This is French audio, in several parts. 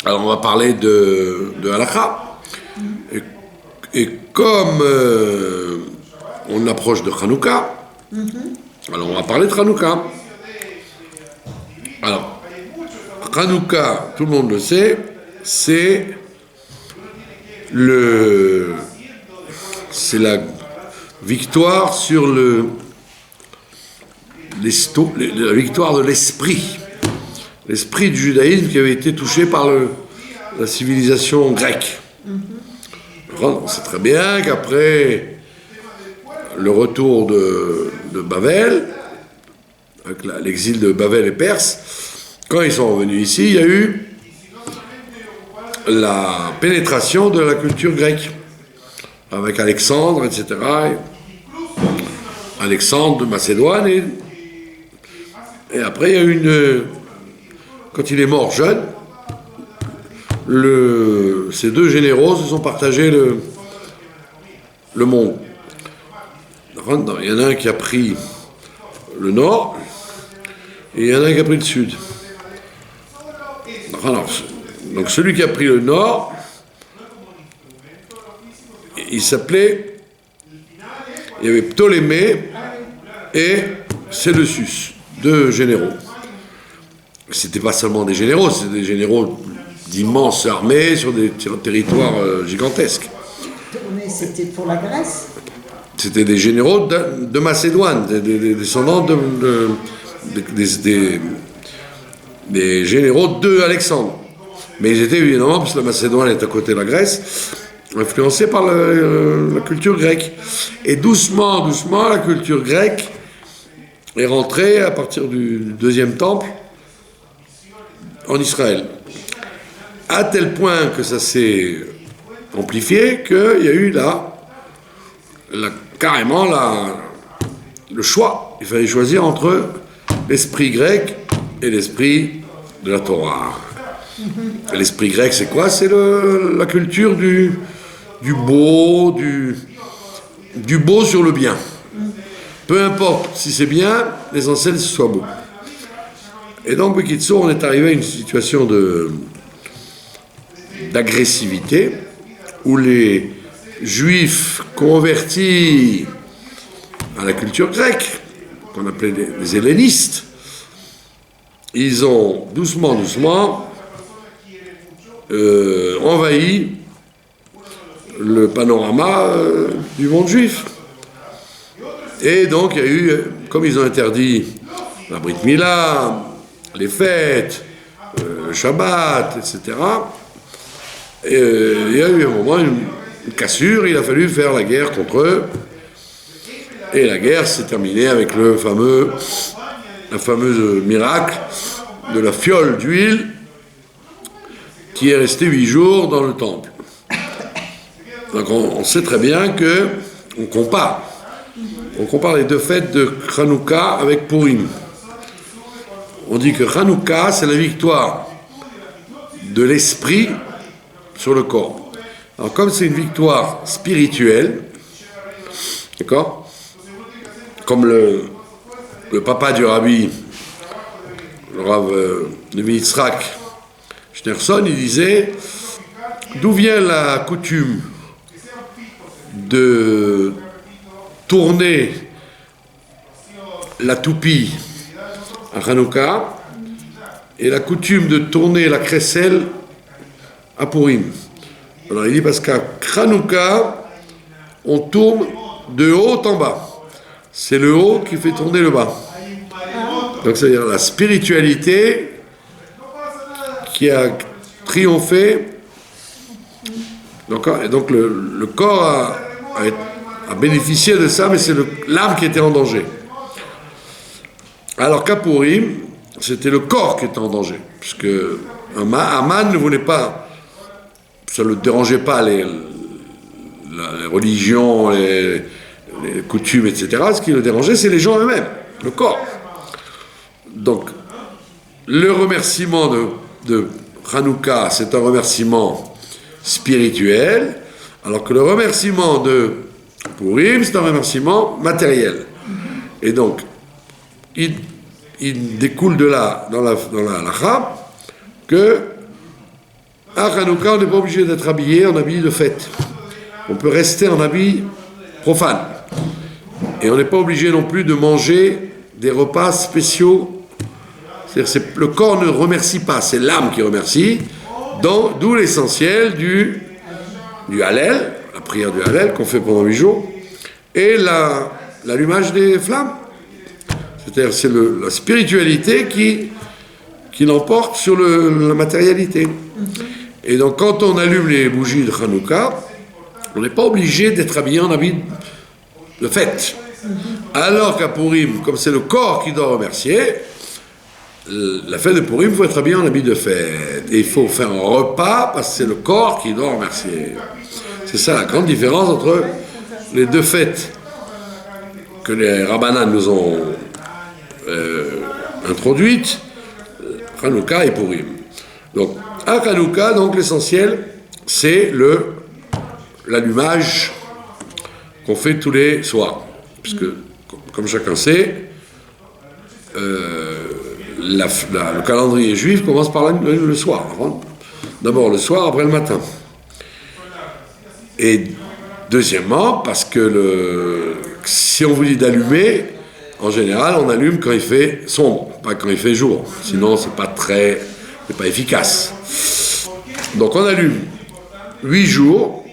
Alors on va parler de halakha. Et comme on approche de Hanouka, alors on va parler de Hanouka. Alors, Hanouka, tout le monde le sait, c'est la victoire sur la victoire de l'esprit du judaïsme qui avait été touché par la civilisation grecque. On sait très bien qu'après le retour de Babel, avec l'exil de Babel et Perse, quand ils sont revenus ici, il y a eu la pénétration de la culture grecque, avec Alexandre, etc. Alexandre de Macédoine, et après il y a eu quand il est mort jeune, ces deux généraux se sont partagés le monde. Il y en a un qui a pris le nord, et il y en a un qui a pris le sud. Donc celui qui a pris le nord, il y avait Ptolémée et Séleucus, deux généraux. C'était pas seulement des généraux, c'était des généraux d'immenses armées sur des territoires gigantesques. Mais c'était pour la Grèce? C'était des généraux de Macédoine, des descendants des généraux de Alexandre. Mais ils étaient évidemment, puisque la Macédoine est à côté de la Grèce, influencés par la culture grecque. Et doucement, la culture grecque est rentrée à partir du deuxième temple en Israël. À tel point que ça s'est amplifié qu'il y a eu carrément le choix. Il fallait choisir entre l'esprit grec et l'esprit de la Torah. Et l'esprit grec, c'est quoi? C'est la culture du beau, du beau sur le bien. Peu importe si c'est bien, l'essentiel c'est que ce soit beau. Et donc, Bekitsour, on est arrivé à une situation d'agressivité où les Juifs convertis à la culture grecque, qu'on appelait les hellénistes, ils ont doucement envahi le panorama du monde juif. Et donc il y a eu, comme ils ont interdit la Brit Mila, les fêtes, le Shabbat, etc., et, il y a eu un moment une cassure, il a fallu faire la guerre contre eux, et la guerre s'est terminée avec le fameux miracle de la fiole d'huile qui est restée 8 jours dans le temple. Donc on sait très bien que on compare les deux fêtes de Hanouka avec Purim. On dit que Hanouka, c'est la victoire de l'esprit sur le corps. Alors comme c'est une victoire spirituelle, d'accord, comme le papa du rabbi, le Rav Levi Yitzhak Schneerson, il disait d'où vient la coutume de tourner la toupie à Hanouka et la coutume de tourner la crécelle à Purim. Alors il dit parce qu'à Hanouka on tourne de haut en bas. C'est le haut qui fait tourner le bas. Donc c'est-à-dire la spiritualité qui a triomphé. Et donc le corps a bénéficié de ça, mais c'est l'âme qui était en danger. Alors qu'à Purim, c'était le corps qui était en danger, puisque Haman ne voulait pas, ça ne le dérangeait pas les religions, les coutumes, etc. Ce qui le dérangeait, c'est les gens eux-mêmes, le corps. Donc, le remerciement de Hanouka, c'est un remerciement spirituel, alors que le remerciement de Purim, c'est un remerciement matériel. Et donc, il découle de là, dans la halakha, que à Hanouka, on n'est pas obligé d'être habillé en habit de fête. On peut rester en habit profane. Et on n'est pas obligé non plus de manger des repas spéciaux. C'est-à-dire que le corps ne remercie pas, c'est l'âme qui remercie. D'où l'essentiel du Hallel, la prière du Hallel qu'on fait pendant 8 jours, et l'allumage des flammes. C'est-à-dire c'est la spiritualité qui l'emporte sur la matérialité. Et donc quand on allume les bougies de Hanouka, on n'est pas obligé d'être habillé en habit de fête. Alors qu'à Purim, comme c'est le corps qui doit remercier, la fête de Purim, il faut être habillé en habit de fête. Et il faut faire un repas parce que c'est le corps qui doit remercier. C'est ça la grande différence entre les deux fêtes que les Rabbanan nous ont introduites, Hanouka et Purim. Donc, à Hanouka, donc l'essentiel, c'est l'allumage qu'on fait tous les soirs. Puisque, comme chacun sait, le calendrier juif commence par le soir. D'abord le soir, après le matin. Et deuxièmement, parce que si on vous dit d'allumer, en général, on allume quand il fait sombre, pas quand il fait jour. Sinon, c'est pas efficace. Donc on allume 8 jours.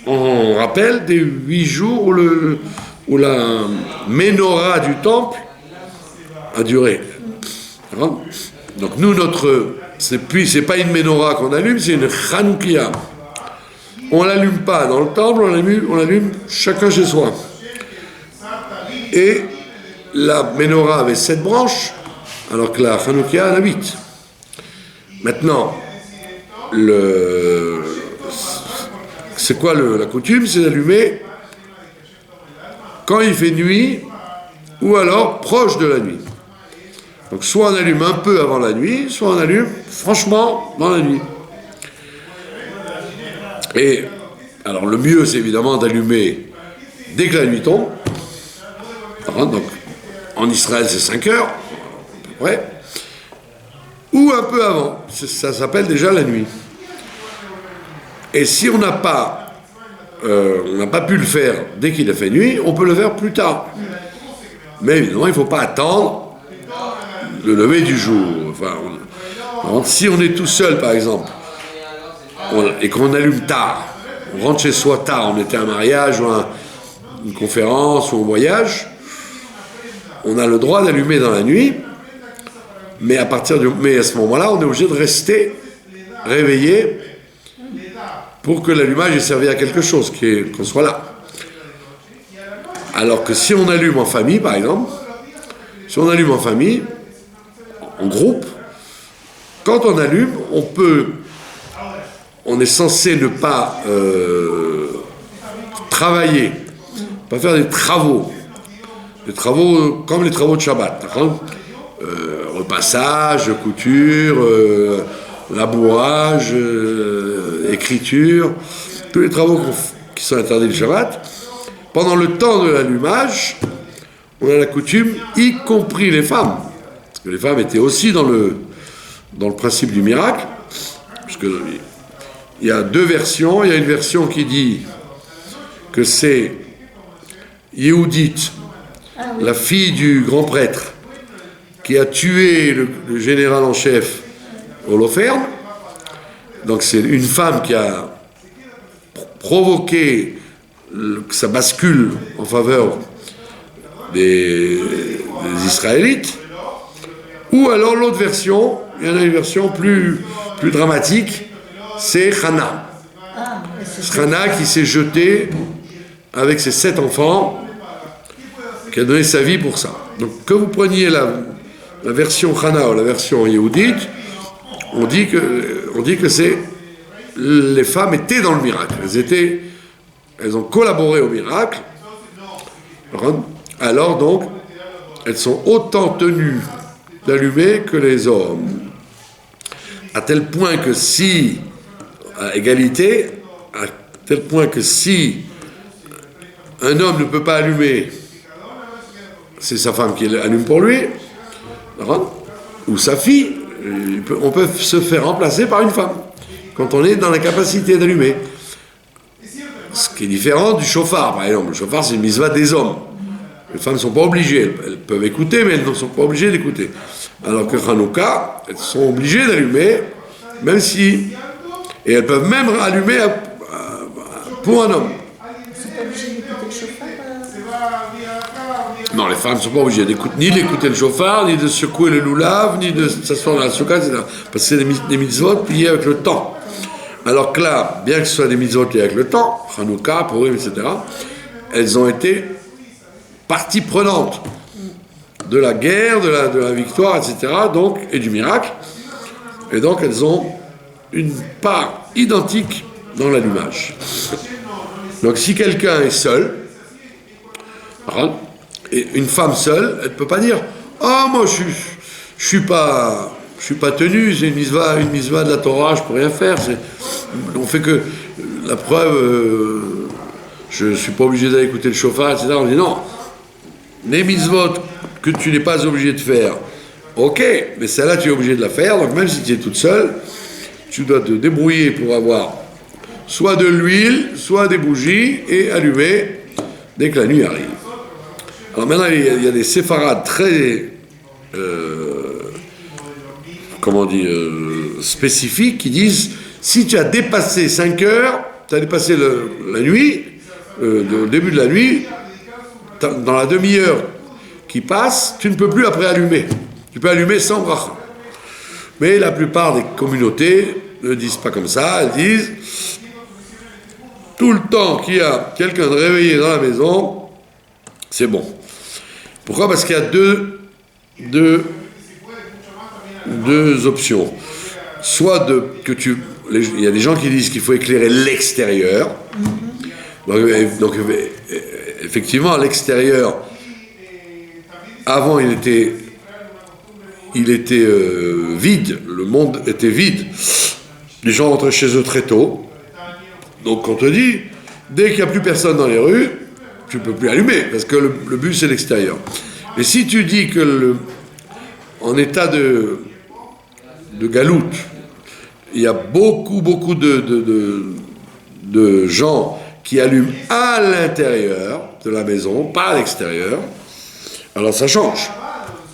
On rappelle des 8 jours où la menorah du temple a duré. Donc nous, c'est pas une menorah qu'on allume, c'est une chanoukia. On l'allume pas dans le temple, on l'allume chacun chez soi. Et la menorah avait 7 branches, alors que la chanoukia en a 8. Maintenant, c'est quoi la coutume? C'est d'allumer quand il fait nuit ou alors proche de la nuit. Donc soit on allume un peu avant la nuit, soit on allume franchement dans la nuit. Et alors le mieux c'est évidemment d'allumer dès que la nuit tombe. Donc en Israël c'est 5 heures, à peu près. Ou un peu avant, ça s'appelle déjà la nuit. Et si on n'a pas pu le faire dès qu'il a fait nuit, on peut le faire plus tard. Mais évidemment, il ne faut pas attendre le lever du jour. Si on est tout seul, par exemple, et qu'on allume tard, on rentre chez soi tard, on était à un mariage ou une conférence ou un voyage, on a le droit d'allumer dans la nuit, mais à ce moment-là, on est obligé de rester réveillé pour que l'allumage ait servi à quelque chose, qu'on soit là. Alors que si on allume en famille, par exemple, en groupe, quand on allume, on est censé ne pas travailler, pas faire des travaux comme les travaux de Shabbat, repassage, couture, labourage, écriture, tous les travaux qui sont interdits le Shabbat. Pendant le temps de l'allumage, on a la coutume, y compris les femmes, parce que les femmes étaient aussi dans le principe du miracle, puisque il y a 2 versions. Il y a une version qui dit que c'est Yehudit, la fille du grand prêtre, qui a tué le général en chef Holoferne. Donc c'est une femme qui a provoqué que ça bascule en faveur des Israélites. Ou alors l'autre version, il y en a une version plus dramatique, c'est Hana. Hana qui s'est jetée avec ses 7 enfants, qui a donné sa vie pour ça. Donc que vous preniez la version Hana ou la version Yehudite, on dit que les femmes étaient dans le miracle. Elles ont collaboré au miracle. Alors donc, elles sont autant tenues d'allumer que les hommes. À tel point que à égalité, à tel point que si un homme ne peut pas allumer, c'est sa femme qui allume pour lui, ou sa fille, on peut se faire remplacer par une femme. quand on est dans la capacité d'allumer. Ce qui est différent du chauffard, par exemple. Le chauffard, c'est une mitzvah des hommes. Les femmes ne sont pas obligées. Elles peuvent écouter, mais elles ne sont pas obligées d'écouter. Alors que Hanouka, elles sont obligées d'allumer, même si... Et elles peuvent même allumer pour un homme. C'est pas obligé d'écouter le chauffard Non, les femmes ne sont pas obligées ni d'écouter le chauffard, ni de secouer le loulav, ni de s'asseoir dans la soukha, etc. Parce que c'est des mitzvot liés avec le temps. Alors que là, bien que ce soit des mitzvot liés avec le temps, Hanouka, Purim, etc., elles ont été partie prenante de la guerre, de la victoire, etc., donc, et du miracle. Et donc, elles ont une part identique dans l'allumage. Donc, si quelqu'un est seul, et une femme seule, elle ne peut pas dire « Ah, moi, je suis pas tenu, c'est une mitzvah de la Torah, je ne peux rien faire. » On fait que la preuve, je ne suis pas obligé d'aller écouter le chauffard, etc. On dit non, les mitzvot que tu n'es pas obligé de faire, ok, mais celle-là tu es obligé de la faire, donc même si tu es toute seule, tu dois te débrouiller pour avoir soit de l'huile, soit des bougies et allumer dès que la nuit arrive. Alors maintenant, il y a des séfarades très, spécifiques qui disent si tu as dépassé 5 heures, tu as dépassé la nuit, au début de la nuit, dans la demi-heure qui passe, tu ne peux plus après allumer. Tu peux allumer sans bracha. Mais la plupart des communautés ne disent pas comme ça, elles disent tout le temps qu'il y a quelqu'un de réveillé dans la maison, c'est bon. Pourquoi ? Parce qu'il y a deux options. Soit il y a des gens qui disent qu'il faut éclairer l'extérieur. Donc effectivement, à l'extérieur, avant il était vide, le monde était vide. Les gens rentraient chez eux très tôt. Donc on te dit, dès qu'il n'y a plus personne dans les rues, tu ne peux plus allumer, parce que le but c'est l'extérieur. Mais si tu dis que en état de galoute, il y a beaucoup de gens qui allument à l'intérieur de la maison, pas à l'extérieur, alors ça change.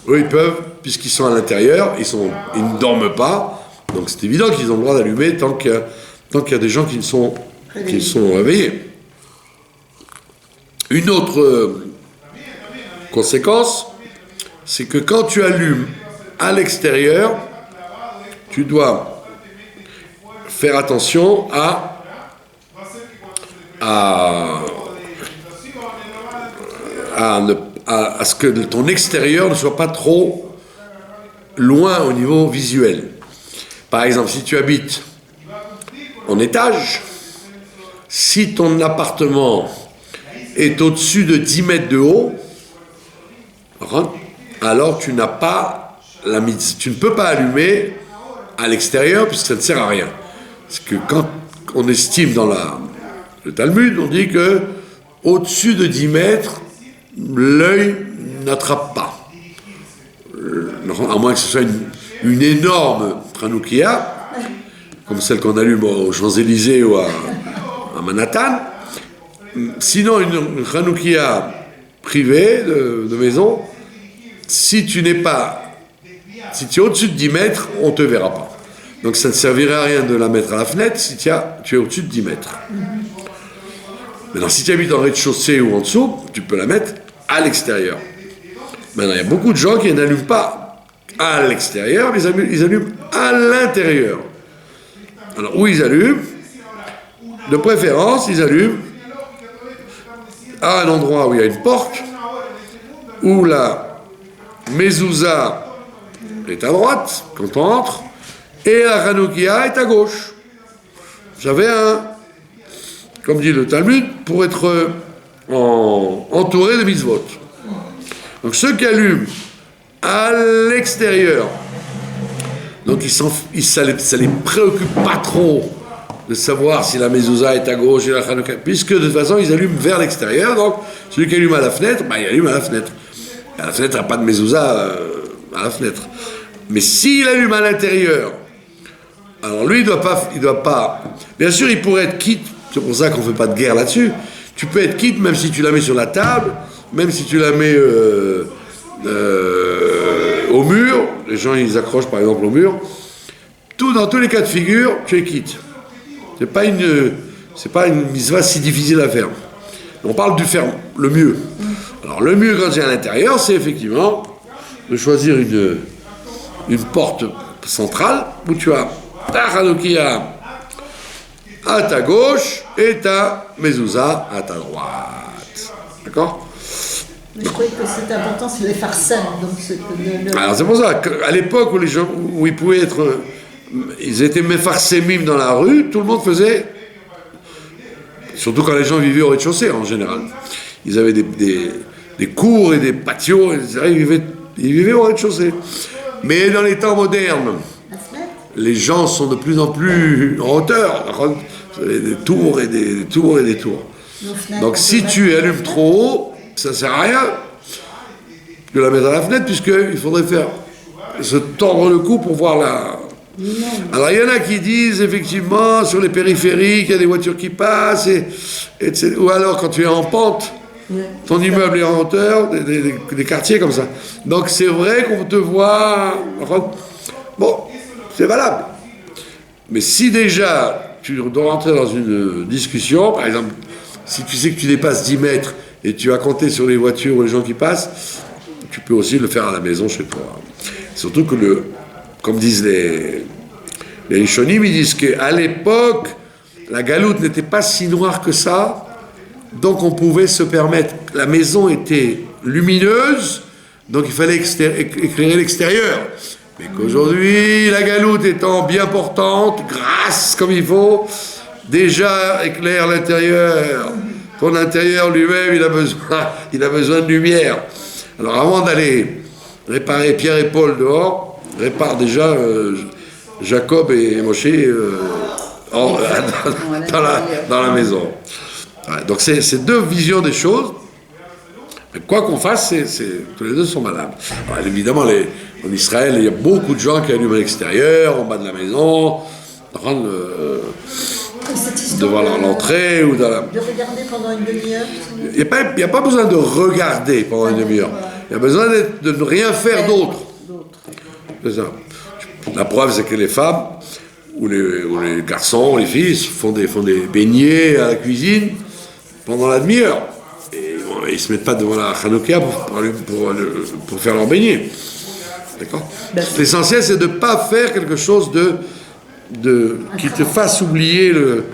Eux, ils peuvent, puisqu'ils sont à l'intérieur, ils ne dorment pas, donc c'est évident qu'ils ont le droit d'allumer tant qu'il y a des gens qui sont réveillés. Une autre conséquence, c'est que quand tu allumes à l'extérieur, tu dois faire attention à ce que ton extérieur ne soit pas trop loin au niveau visuel. Par exemple, si tu habites en étage, si ton appartement est au-dessus de 10 mètres de haut, alors tu ne peux pas allumer à l'extérieur puisque ça ne sert à rien. Parce que quand on estime dans le Talmud, on dit que au-dessus de 10 mètres, l'œil n'attrape pas. À moins que ce soit une énorme Hanoukia, comme celle qu'on allume aux Champs-Élysées ou à Manhattan. Sinon, une Hanoukia privée de maison, si tu es au-dessus de 10 mètres, on ne te verra pas. Donc ça ne servirait à rien de la mettre à la fenêtre si tu es au-dessus de 10 mètres. Maintenant, si tu habites en rez-de-chaussée ou en dessous, tu peux la mettre à l'extérieur. Maintenant, il y a beaucoup de gens qui n'allument pas à l'extérieur, mais ils allument à l'intérieur. Alors, où ils allument ? De préférence, ils allument à un endroit où il y a une porte, où la mezouza est à droite, quand on entre, et la Hanoukia est à gauche. J'avais comme dit le Talmud, pour être entouré de mitzvot. Donc ceux qui allument à l'extérieur, donc ça les préoccupe pas trop de savoir si la mezouza est à gauche et la Hanouka, puisque de toute façon ils allument vers l'extérieur, donc celui qui allume à la fenêtre, il allume à la fenêtre. À la fenêtre, il n'y a pas de mezouza à la fenêtre. Mais s'il allume à l'intérieur, Alors lui, il doit pas. Bien sûr, il pourrait être quitte. C'est pour ça qu'on fait pas de guerre là-dessus. Tu peux être quitte même si tu la mets sur la table, même si tu la mets au mur. Les gens, ils accrochent par exemple au mur. Dans tous les cas de figure, tu es quitte. C'est pas une mitzvah si difficile à faire. On parle du faire le mieux. Alors le mieux quand c'est à l'intérieur, c'est effectivement de choisir une porte centrale où tu as ta Hanoukia à ta gauche et ta mezouza à ta droite. D'accord? Mais je croyais que c'était important, c'est les farsem. Alors c'est pour ça qu'à l'époque où les gens, où ils pouvaient être, ils étaient mefarsemim dans la rue, tout le monde faisait, surtout quand les gens vivaient au rez-de-chaussée en général. Ils avaient des cours et des patios, ils vivaient au rez-de-chaussée. Mais dans les temps modernes, les gens sont de plus en plus en hauteur, des tours et des tours et des tours. Donc si tu allumes trop haut, ça ne sert à rien de la mettre à la fenêtre, puisqu'il faudrait se tordre le cou pour voir la... Alors il y en a qui disent effectivement sur les périphériques, il y a des voitures qui passent, etc. Ou alors quand tu es en pente, ton immeuble est en hauteur, des quartiers comme ça. Donc c'est vrai qu'on te voit... Bon, c'est valable. Mais si déjà tu dois rentrer dans une discussion, par exemple, si tu sais que tu dépasses 10 mètres et tu as compté sur les voitures ou les gens qui passent, tu peux aussi le faire à la maison chez toi. Surtout que, comme disent les Rishonim, ils disent qu'à l'époque, la galoute n'était pas si noire que ça, donc on pouvait se permettre, la maison était lumineuse, donc il fallait éclairer l'extérieur. Mais qu'aujourd'hui, la galoute étant bien portante, grasse comme il faut, déjà éclaire l'intérieur. Ton intérieur lui-même, il a besoin de lumière. Alors avant d'aller réparer Pierre et Paul dehors, répare déjà Jacob et Moshe dans la maison. Ouais, donc c'est deux visions des choses. Mais quoi qu'on fasse, tous les deux sont valables. Alors, évidemment, en Israël, il y a beaucoup de gens qui allument à l'extérieur, en bas de la maison, devant l'entrée ou dans la... De regarder pendant une demi-heure. Il n'y a pas besoin de regarder pendant une demi-heure. Il y a besoin de ne rien faire d'autre. C'est ça. La preuve, c'est que les femmes ou les garçons, les filles font des beignets à la cuisine pendant la demi-heure. Et bon, ils ne se mettent pas devant la Hanoukia pour faire leur beignet. D'accord? L'essentiel, c'est de ne pas faire quelque chose qui te fasse oublier le...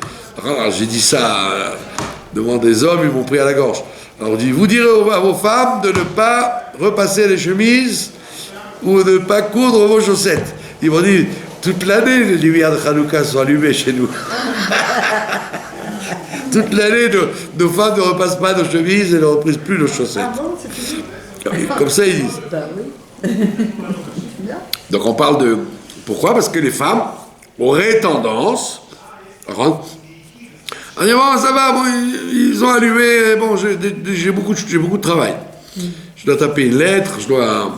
Alors, j'ai dit ça devant des hommes, ils m'ont pris à la gorge. Alors on dit, vous direz à vos femmes de ne pas repasser les chemises ou de ne pas coudre vos chaussettes. Ils m'ont dit, toute l'année, les lumières de Hanouka sont allumées chez nous. Toute l'année, nos femmes ne repassent pas nos chemises et ne reprissent plus nos chaussettes. Ah bon, c'est Comme ça, ils disent. Ben oui. Donc on parle de... Pourquoi? Parce que les femmes auraient tendance... On dit, bon, ça va, bon, ils ont allumé, bon, j'ai beaucoup de travail. Je dois taper une lettre, je dois...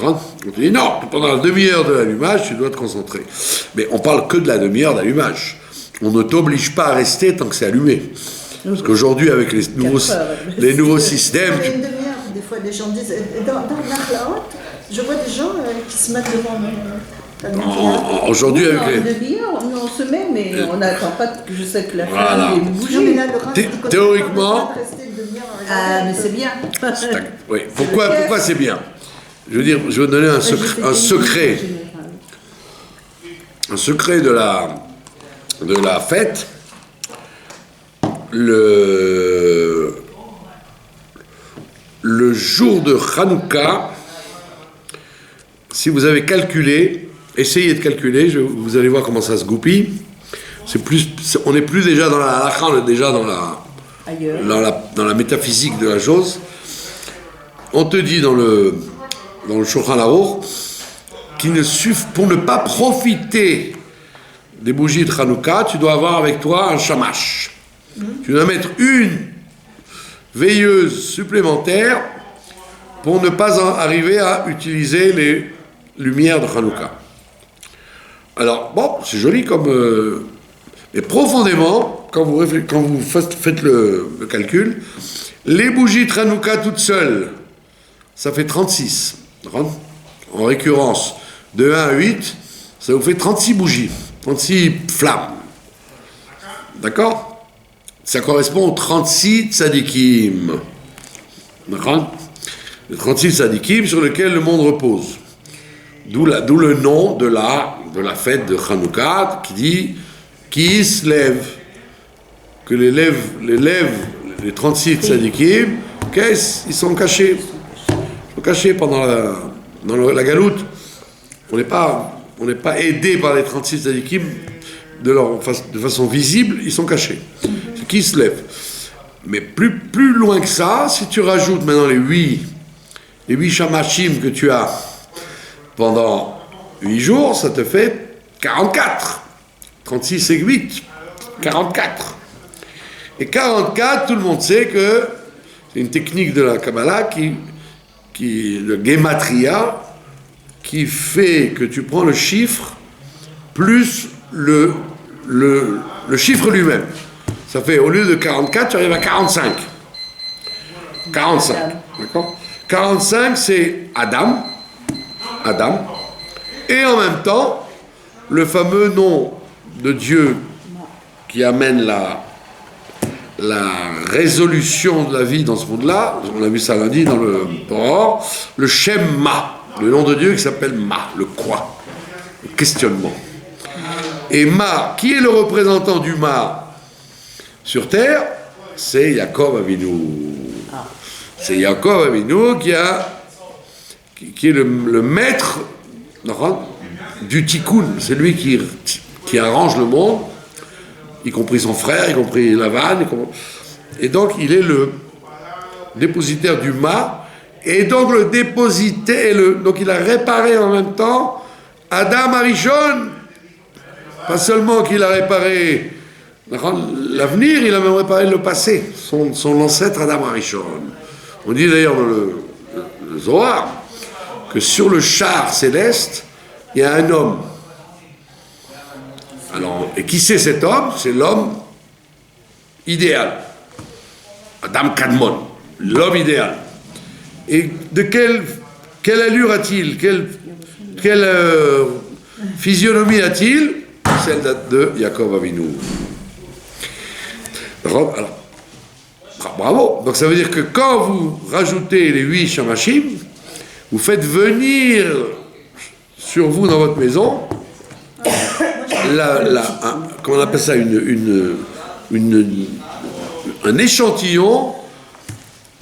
On te dit, non, pendant la demi-heure de l'allumage, tu dois te concentrer. Mais on parle que de la demi-heure d'allumage. On ne t'oblige pas à rester tant que c'est allumé. Parce qu'aujourd'hui, avec les nouveaux systèmes... Une demi-heure, des fois, les gens disent, dans l'Arlaot, je vois des gens qui se mettent devant... Aujourd'hui, avec les... Une demi-heure, on se met, mais on n'attend pas que je sais que la Voilà. femme bouge. Théoriquement... Ah, mais c'est bien. Oui. Pourquoi c'est bien? Je veux dire, je vais donner un secret. Un secret de la fête. Le jour de Hanouka, si vous avez calculé, essayez de calculer, vous allez voir comment ça se goupille. On n'est plus déjà dans la halakha, on est déjà dans la métaphysique de la chose. On te dit dans le Shulchan Aruch pour ne pas profiter des bougies de Hanouka, tu dois avoir avec toi un shamash. Tu dois mettre une veilleuse supplémentaire pour ne pas arriver à utiliser les lumières de Hanouka. Alors, bon, c'est joli comme... mais profondément, quand vous faites le calcul, les bougies de Hanouka toutes seules, ça fait 36. En récurrence, de 1 à 8, ça vous fait 36 bougies, 36 flammes. D'accord? Ça correspond aux 36 tzadikim. D'accord? Les 36 tzadikim sur lesquels le monde repose. D'où le nom de la fête de Hanouka qui dit qui se lève. Que les 36 tzadikim, ils sont cachés. Ils sont cachés pendant la galoute. On n'est pas aidé par les 36 tzadikim de façon visible, ils sont cachés. C'est qui se lève. Mais plus loin que ça, si tu rajoutes maintenant les 8 shamashim que tu as pendant 8 jours, ça te fait 44. 36 et 8, 44. Et 44, tout le monde sait que c'est une technique de la Kabbalah le Gematria, qui fait que tu prends le chiffre plus le chiffre lui-même. Ça fait, au lieu de 44, tu arrives à 45. 45, d'accord? 45, c'est Adam. Et en même temps, le fameux nom de Dieu qui amène la résolution de la vie dans ce monde-là, on a vu ça lundi dans le Torah, le Shem Ma, le nom de Dieu qui s'appelle Ma, le quoi, le questionnement. Et Ma, qui est le représentant du Ma sur terre? C'est Yaakov Avinu. C'est Yaakov Avinu qui est le maître du tikkun, c'est lui qui arrange le monde, y compris son frère, y compris Lavan, et donc il est le dépositaire du Ma, et donc le dépositaire, donc il a réparé en même temps Adam Arishon, pas seulement qu'il a réparé l'avenir, il a même réparé le passé, son ancêtre Adam Arishon. On dit d'ailleurs dans le Zohar que sur le char céleste, il y a un homme. Alors, et qui c'est cet homme? C'est l'homme idéal. Adam Kadmon, l'homme idéal. Et de quelle allure a-t-il? Quelle physionomie a-t-il? Celle de Yaakov Avinu. Alors, bravo. Donc ça veut dire que quand vous rajoutez les 8 shamashim, vous faites venir sur vous dans votre maison comment on appelle ça, un échantillon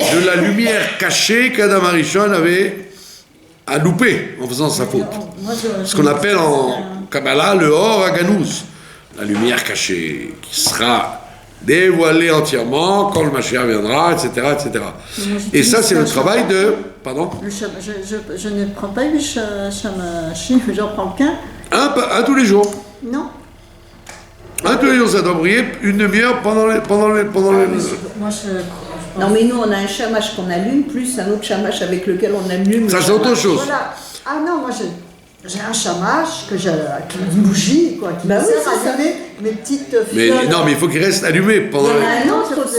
de la lumière cachée qu'Adam Arishon avait à louper en faisant sa faute. Ce qu'on appelle en Kabbalah le Or Aganouz, la lumière cachée, qui sera dévoilée entièrement quand le Mashiach viendra, etc., etc. Et ça, c'est le travail de... Pardon? Je ne prends pas 8 shamashim, j'en prends qu'un. Un tous les jours. Non. Un tous les jours, ça doit briller une demi-heure pendant les... Moi, Non, mais nous, on a un chamash qu'on allume, plus un autre chamash avec lequel on allume. Ça, c'est autre chose. Voilà. Ah non, moi, j'ai un chamash, une bougie, quoi, qui me sert à allumer mes petites fioles. Mais non, mais il faut qu'il reste allumé pendant... Il y en a un autre aussi.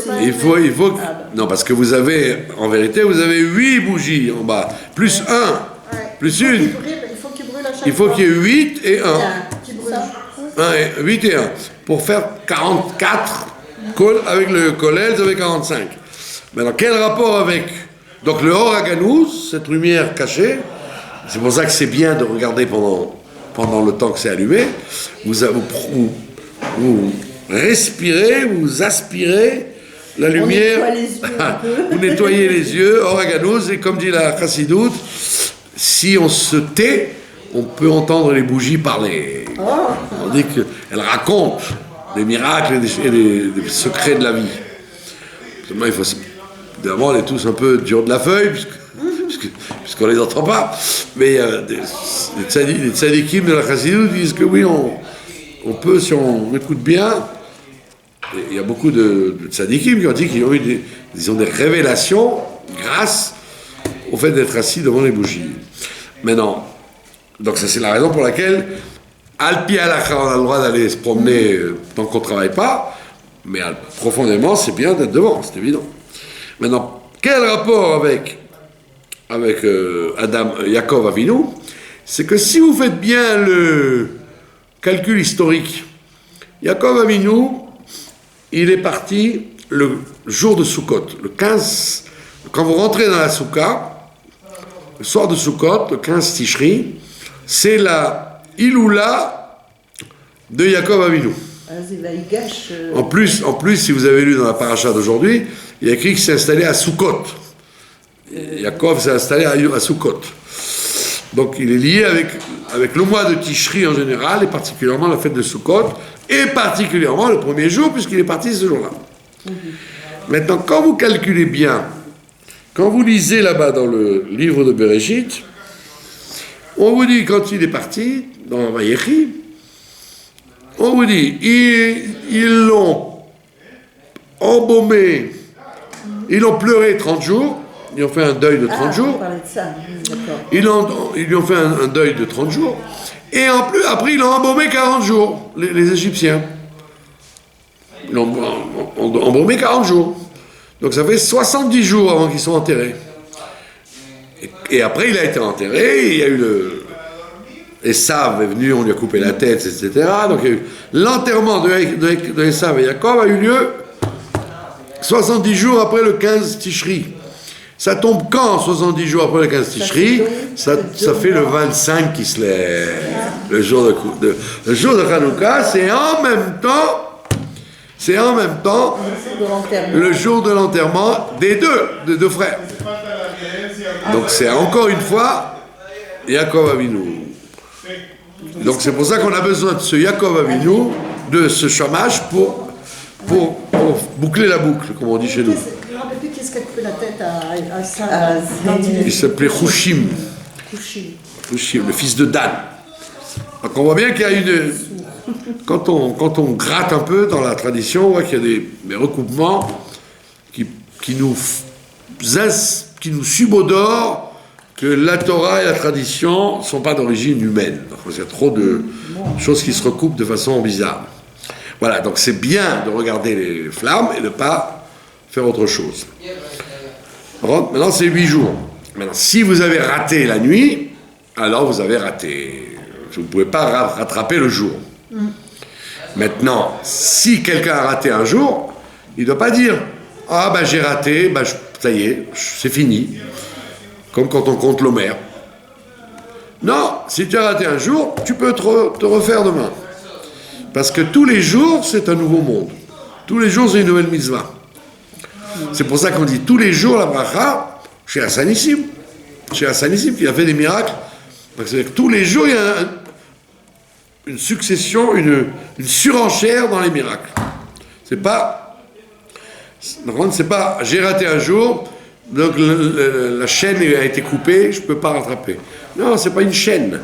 Il faut... Non, parce que vous avez, en vérité, vous avez 8 bougies en bas, plus 1, plus une. Il faut qu'il brûle à chaque fois. Il faut qu'il y ait 8 et 1. Qui brûle. 8 et 1. Pour faire 44 avec le Kollel, ça fait 45. Maintenant, quel rapport avec... Donc le Or Aganouz, cette lumière cachée, c'est pour ça que c'est bien de regarder pendant le temps que c'est allumé, vous respirez, vous aspirez la lumière, vous nettoyez les yeux, Or Aganouz, et comme dit la Chassidoute, si on se tait, on peut entendre les bougies parler. On dit qu'elles racontent les miracles et les secrets de la vie. Seulement, évidemment, on est tous un peu durs de la feuille, puisqu'on ne les entend pas. Mais les tzadikim de la Chassidoute disent que oui, on peut, si on écoute bien. Il y a beaucoup de tzadikim qui ont dit qu'ils ont eu des révélations grâce au fait d'être assis devant les bougies. Maintenant, donc ça c'est la raison pour laquelle Alpi halakha, on a le droit d'aller se promener tant qu'on ne travaille pas, mais profondément, c'est bien d'être devant, c'est évident. Maintenant, quel rapport avec Yaakov Avinu? C'est que si vous faites bien le calcul historique, Yaakov Avinu, il est parti le jour de Sukkot, le 15, quand vous rentrez dans la Soukha, le soir de Sukkot, le 15 Tishri, c'est la Iloula de Yaakov Avinu. En plus, si vous avez lu dans la paracha d'aujourd'hui, il y a écrit qu'il s'est installé à Sukkot. Yaakov s'est installé à Sukkot. Donc il est lié avec le mois de Tishri en général, et particulièrement la fête de Sukkot, et particulièrement le premier jour, puisqu'il est parti ce jour-là. Maintenant, quand vous calculez bien, quand vous lisez là-bas dans le livre de Bereshit, on vous dit, quand il est parti, dans Vayechi, on vous dit, ils l'ont embaumé, ils l'ont pleuré 30 jours, ils ont fait un deuil de 30 jours. Ils lui ont fait un deuil de 30 jours. Et en plus, après, ils l'ont embaumé 40 jours, les Égyptiens. Ils l'ont embaumé 40 jours. Donc ça fait 70 jours avant qu'ils soient enterrés. Et après, il a été enterré, il y a eu Esav est venu, on lui a coupé la tête, etc. Donc il y a eu l'enterrement de Esav et Yaakov a eu lieu 70 jours après le 15 Tishri. Ça tombe quand, 70 jours après le 15 Tishri? Ça fait le 25 qui se lève. Le jour de Hanouka, c'est en même temps le jour de l'enterrement des deux frères. Donc c'est encore une fois Yaakov Avinu. Donc c'est pour ça qu'on a besoin de ce Yaakov Avinu, de ce shamash pour boucler la boucle, comme on dit chez nous. Qu'est-ce qui a coupé la tête à ça? Il s'appelait Hushim, le fils de Dan. Donc on voit bien qu'il y a quand on gratte un peu dans la tradition, on voit qu'il y a des recoupements qui nous subodorent que la Torah et la tradition ne sont pas d'origine humaine. Donc, il y a trop de choses qui se recoupent de façon bizarre. Voilà, donc c'est bien de regarder les flammes et de ne pas faire autre chose. Maintenant, c'est 8 jours. Maintenant, si vous avez raté la nuit, alors vous avez raté. Vous ne pouvez pas rattraper le jour. Maintenant, si quelqu'un a raté un jour, il ne doit pas dire « Ah, ben j'ai raté, ça y est, c'est fini. » Comme quand on compte l'Homère. Non, si tu as raté un jour, tu peux te refaire demain. Parce que tous les jours, c'est un nouveau monde. Tous les jours, c'est une nouvelle mitzvah. C'est pour ça qu'on dit tous les jours la bracha chez Hassanissim. Chez Hassanissim, qui a fait des miracles. C'est-à-dire que tous les jours, il y a une succession, une surenchère dans les miracles. C'est pas j'ai raté un jour, donc la chaîne a été coupée, je ne peux pas rattraper. Non, c'est pas une chaîne.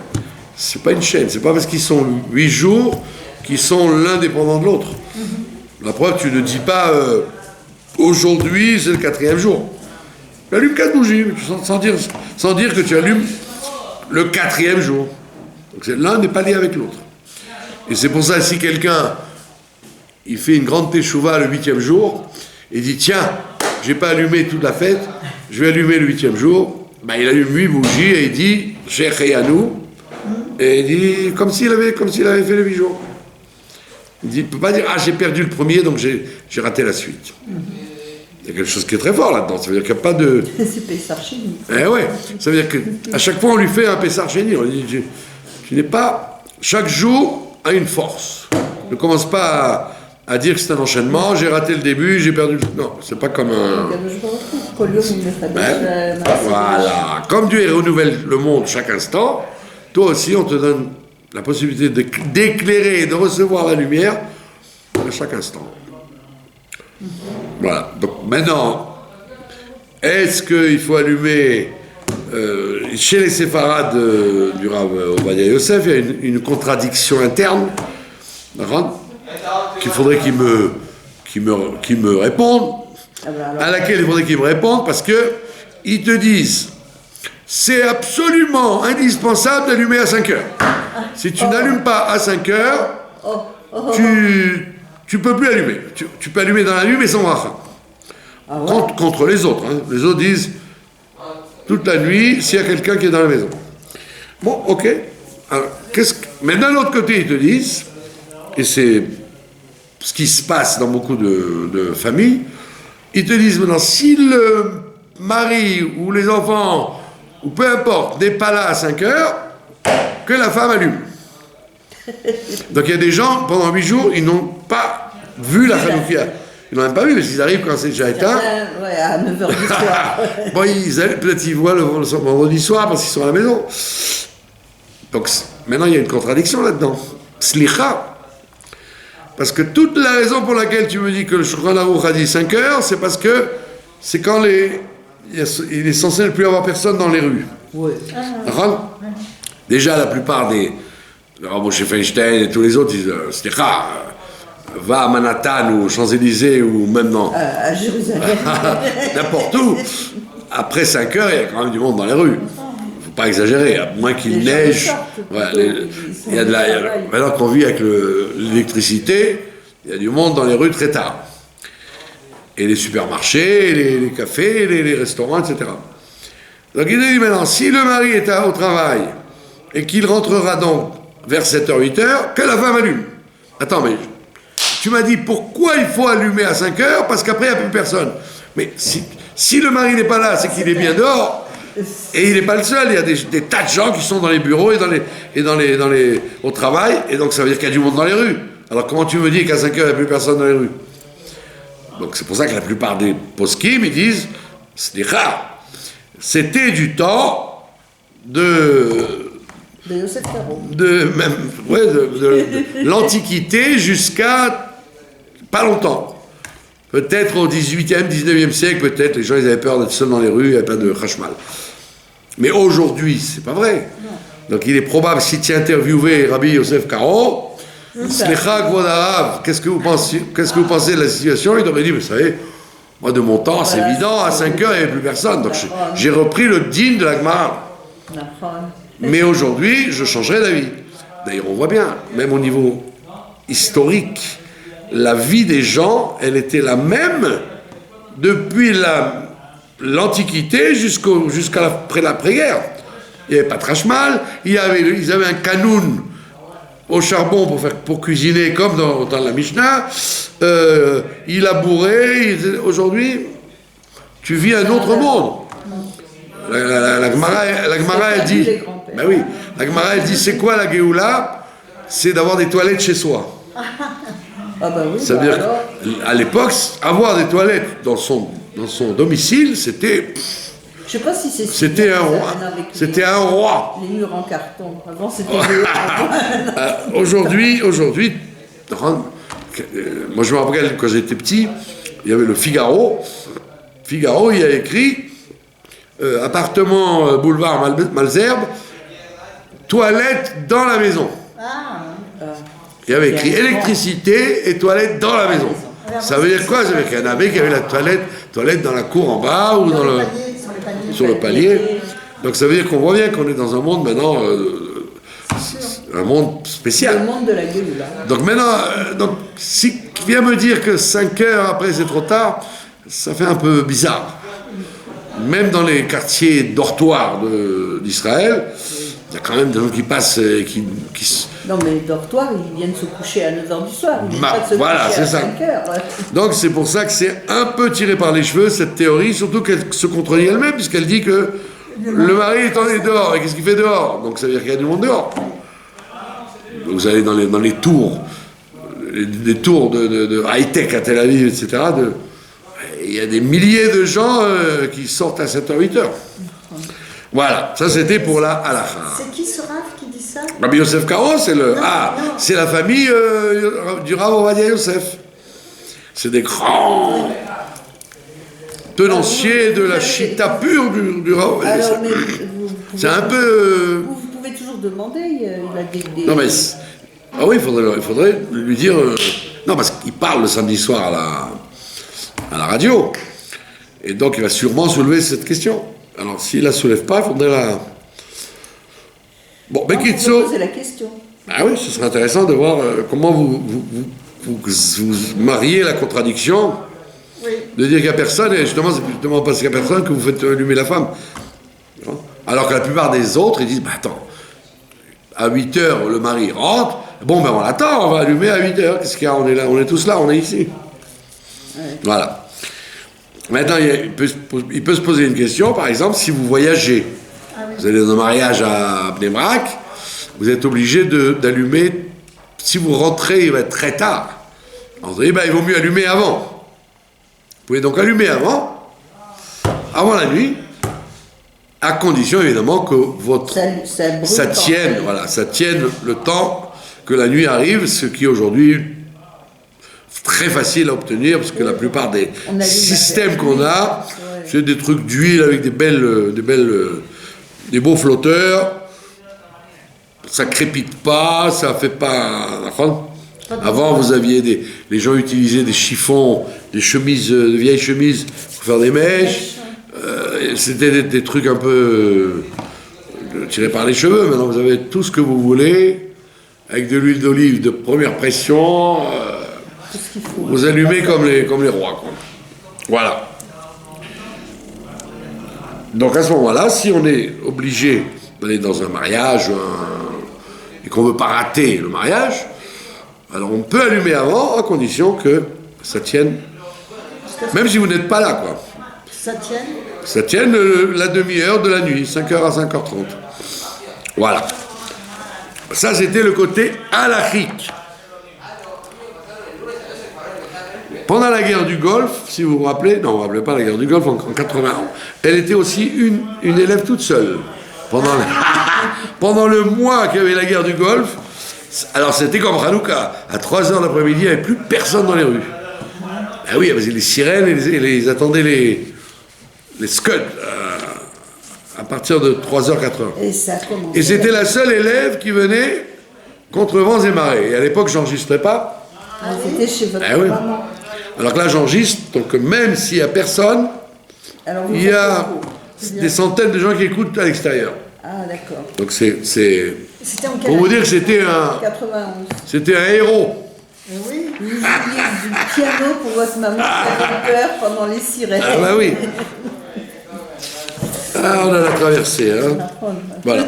C'est pas une chaîne. C'est pas parce qu'ils sont 8 jours qu'ils sont l'un dépendant de l'autre. La preuve, tu ne dis pas aujourd'hui c'est le 4e jour. Tu allumes 4 bougies sans dire que tu allumes le 4e jour. Donc l'un n'est pas lié avec l'autre. Et c'est pour ça, si quelqu'un il fait une grande teshuva le 8e jour et dit tiens, j'ai pas allumé toute la fête, je vais allumer le 8e jour, il allume 8 bougies et il dit Sheikh Yanou, et il dit comme s'il avait fait le 8 jours. Il ne peut pas dire j'ai perdu le premier donc j'ai raté la suite. Il y a quelque chose qui est très fort là-dedans. Ça veut dire qu'il n'y a pas de. C'est Pessar Chéni. Ouais. Ça veut dire qu'à chaque fois on lui fait un Pessar Chéni. On lui dit tu n'es pas. Chaque jour a une force. Ne commence pas à dire que c'est un enchaînement. J'ai raté le début, j'ai perdu le. Non, c'est pas comme un. Voilà. Comme Dieu renouvelle le monde chaque instant, toi aussi on te donne la possibilité d'éclairer et de recevoir la lumière à chaque instant. Voilà. Donc maintenant, est-ce qu'il faut allumer chez les séfarades du Rav Ovadia Yosef, il y a une contradiction interne, qu'il faudrait qu'il me réponde, à laquelle il faudrait qu'il me réponde, parce que ils te disent c'est absolument indispensable d'allumer à 5 heures. Si tu n'allumes pas à 5 heures, tu peux plus allumer. Tu peux allumer dans la nuit, mais sans bracha. Ah ouais. Contre les autres. Hein. Les autres disent toute la nuit s'il y a quelqu'un qui est dans la maison. Bon, ok. Alors, mais d'un autre côté, ils te disent, et c'est ce qui se passe dans beaucoup de familles, ils te disent maintenant, si le mari ou les enfants, ou peu importe, n'est pas là à 5 heures, que la femme allume. Donc il y a des gens, pendant 8 jours, ils n'ont pas vu la Hanoukia. Ils n'ont même pas vu, parce qu'ils arrivent quand c'est déjà éteint. Ouais, à 9h du soir. Bon, peut-être ils voient le vendredi soir parce qu'ils sont à la maison. Donc maintenant, il y a une contradiction là-dedans. Slicha. Parce que toute la raison pour laquelle tu me dis que le Shulchan Aruch a dit 5 heures, c'est parce que c'est quand il est censé ne plus avoir personne dans les rues. Oui. D'accord ? Déjà, la plupart des Moshe Feinstein et tous les autres disent Slicha, va à Manhattan ou aux Champs-Élysées ou même dans À Jérusalem. n'importe où. Après 5 heures, il y a quand même du monde dans les rues. Faut pas exagérer, à moins qu'il neige. Il y a maintenant qu'on vit avec l'électricité, il y a du monde dans les rues très tard. Et les supermarchés, les cafés, les restaurants, etc. Donc il dit maintenant, si le mari est au travail et qu'il rentrera donc vers 7h, 8h, que la femme allume. Attends, mais tu m'as dit pourquoi il faut allumer à 5h, parce qu'après il n'y a plus personne. Mais si le mari n'est pas là, c'est qu'il est bien dehors. Et il n'est pas le seul, il y a des tas de gens qui sont dans les bureaux et au travail, et donc ça veut dire qu'il y a du monde dans les rues. Alors comment tu me dis qu'à 5h il n'y a plus personne dans les rues? Donc c'est pour ça que la plupart des poskim, ils disent, c'est rare. C'était du temps de Yosef Karo. de l'Antiquité jusqu'à pas longtemps. Peut-être au 18e, 19e siècle, peut-être, les gens ils avaient peur d'être seuls dans les rues, il n'y avait pas de chashmal. Mais aujourd'hui, c'est pas vrai. Donc il est probable, si tu interviewais Rabbi Yosef Karo, Slicha Kvod Harav, qu'est-ce que vous pensez de la situation? Il aurait dit, vous savez, moi de mon temps, c'est évident, à 5 heures, il n'y avait plus personne. Donc j'ai repris le din de la Gemara. Mais aujourd'hui, je changerai d'avis. D'ailleurs, on voit bien, même au niveau historique, la vie des gens, elle était la même depuis l'Antiquité jusqu'à l'après-guerre. Il n'y avait pas de rachmal, ils avaient un canoun au charbon pour cuisiner, comme dans la Mishnah. Il labourait. Aujourd'hui, tu vis un autre monde. La Gemara, elle dit, ben oui, la Gemara, elle dit, c'est quoi la Géoula? C'est d'avoir des toilettes chez soi. Ah bah oui, Ça veut dire qu'à l'époque, avoir des toilettes dans son domicile, c'était... Je sais pas si c'est... C'était un roi. C'était un roi. Les murs en carton. Avant, c'était... Aujourd'hui, moi je me rappelle quand j'étais petit, il y avait le Figaro. Figaro, il a écrit appartement boulevard Malzerbe, toilette dans la maison. Il y avait écrit électricité et toilette dans la maison. Ça veut dire quoi? Ça veut dire qu'il y en avait qui avaient la toilette dans la cour en bas ou sur le palier. Donc ça veut dire qu'on voit bien qu'on est dans un monde maintenant, un monde spécial. Le monde de la Géoula. Donc maintenant, si tu viens me dire que 5 heures après c'est trop tard, ça fait un peu bizarre. Même dans les quartiers dortoirs d'Israël, il y a quand même des gens qui passent et qui Non, mais les dortoirs, ils viennent se coucher à 9h du soir. Ils viennent pas se voilà, coucher à c'est ça. 5h. Donc c'est pour ça que c'est un peu tiré par les cheveux, cette théorie, surtout qu'elle se contredit elle-même, puisqu'elle dit que le mari est dehors. Et qu'est-ce qu'il fait dehors? Donc ça veut dire qu'il y a du monde dehors. Vous allez dans les tours, les tours de high-tech à Tel Aviv, etc. Il y a des milliers de gens qui sortent à 7h, 8h. Voilà, ça c'était pour la halakha. C'est qui ce Rav qui dit ça? Rabbi Yosef Karo, c'est la famille du Rav Ovadia Yosef. C'est des grands tenanciers de la chita pure du Rav Ovadia Yosef. Alors, mais C'est un peu... vous pouvez toujours demander, il a des... Non mais... Ah oui, il faudrait lui dire... Non, parce qu'il parle le samedi soir à la radio. Et donc il va sûrement soulever cette question. Alors, s'il la soulève pas, il faudrait la... Bon, On peut Bekitso... poser la question. Ah oui, ce serait intéressant de voir comment vous mariez la contradiction Oui. de dire qu'il n'y a personne, et justement, c'est justement parce qu'il n'y a personne que vous faites allumer la femme. Alors que la plupart des autres, ils disent, bah attends, à 8 heures, le mari rentre, bon ben on l'attend, on va allumer à 8 heures, qu'est-ce qu'il y a, on est là, on est tous là, on est ici. Ouais. Voilà. Maintenant, il peut se poser une question, par exemple, si vous voyagez, vous allez dans un mariage à Bnei Brak, vous êtes obligé d'allumer, si vous rentrez, il va être très tard. Alors vous dites, ben, il vaut mieux allumer avant. Vous pouvez donc allumer avant la nuit, à condition évidemment que ça tienne le temps que la nuit arrive, ce qui est aujourd'hui très facile à obtenir, parce que la plupart des systèmes qu'on a, c'est des trucs d'huile avec des beaux flotteurs, ça crépite pas, ça fait pas... Avant, vous aviez les gens utilisaient des chiffons, des chemises, de vieilles chemises pour faire des mèches. C'était des trucs un peu tirés par les cheveux. Maintenant, vous avez tout ce que vous voulez, avec de l'huile d'olive de première pression. Vous allumez comme les rois, quoi. Voilà. Donc à ce moment-là, si on est obligé d'aller dans un mariage et qu'on ne veut pas rater le mariage, alors on peut allumer avant, à condition que ça tienne, même si vous n'êtes pas là, quoi. Ça tienne la demi-heure de la nuit, 5h à 5h30. Voilà. Ça, c'était le côté halachique. Pendant la guerre du Golfe, si vous vous rappelez, non, vous ne vous rappelez pas la guerre du Golfe, en 81, elle était aussi une élève toute seule. Pendant le mois qu'il y avait la guerre du Golfe, alors c'était comme Hanouka, à 3h de l'après-midi, il n'y avait plus personne dans les rues. Ah oui, parce que les sirènes, ils attendaient les scuds à partir de 3h, 4h. Et c'était la seule élève qui venait contre vents et marées. Et à l'époque, je n'enregistrais pas. Ah, c'était chez votre maman. Alors que là, j'enregistre, donc même s'il n'y a personne, il y a des centaines de gens qui écoutent à l'extérieur. Ah, d'accord. Donc c'est pour vous dire que c'était un héros. Oui. Vous jouiez du piano pour votre maman qui avait peur pendant les sirènes. Ah bah oui. Ah, on a la traversée. Hein. Voilà.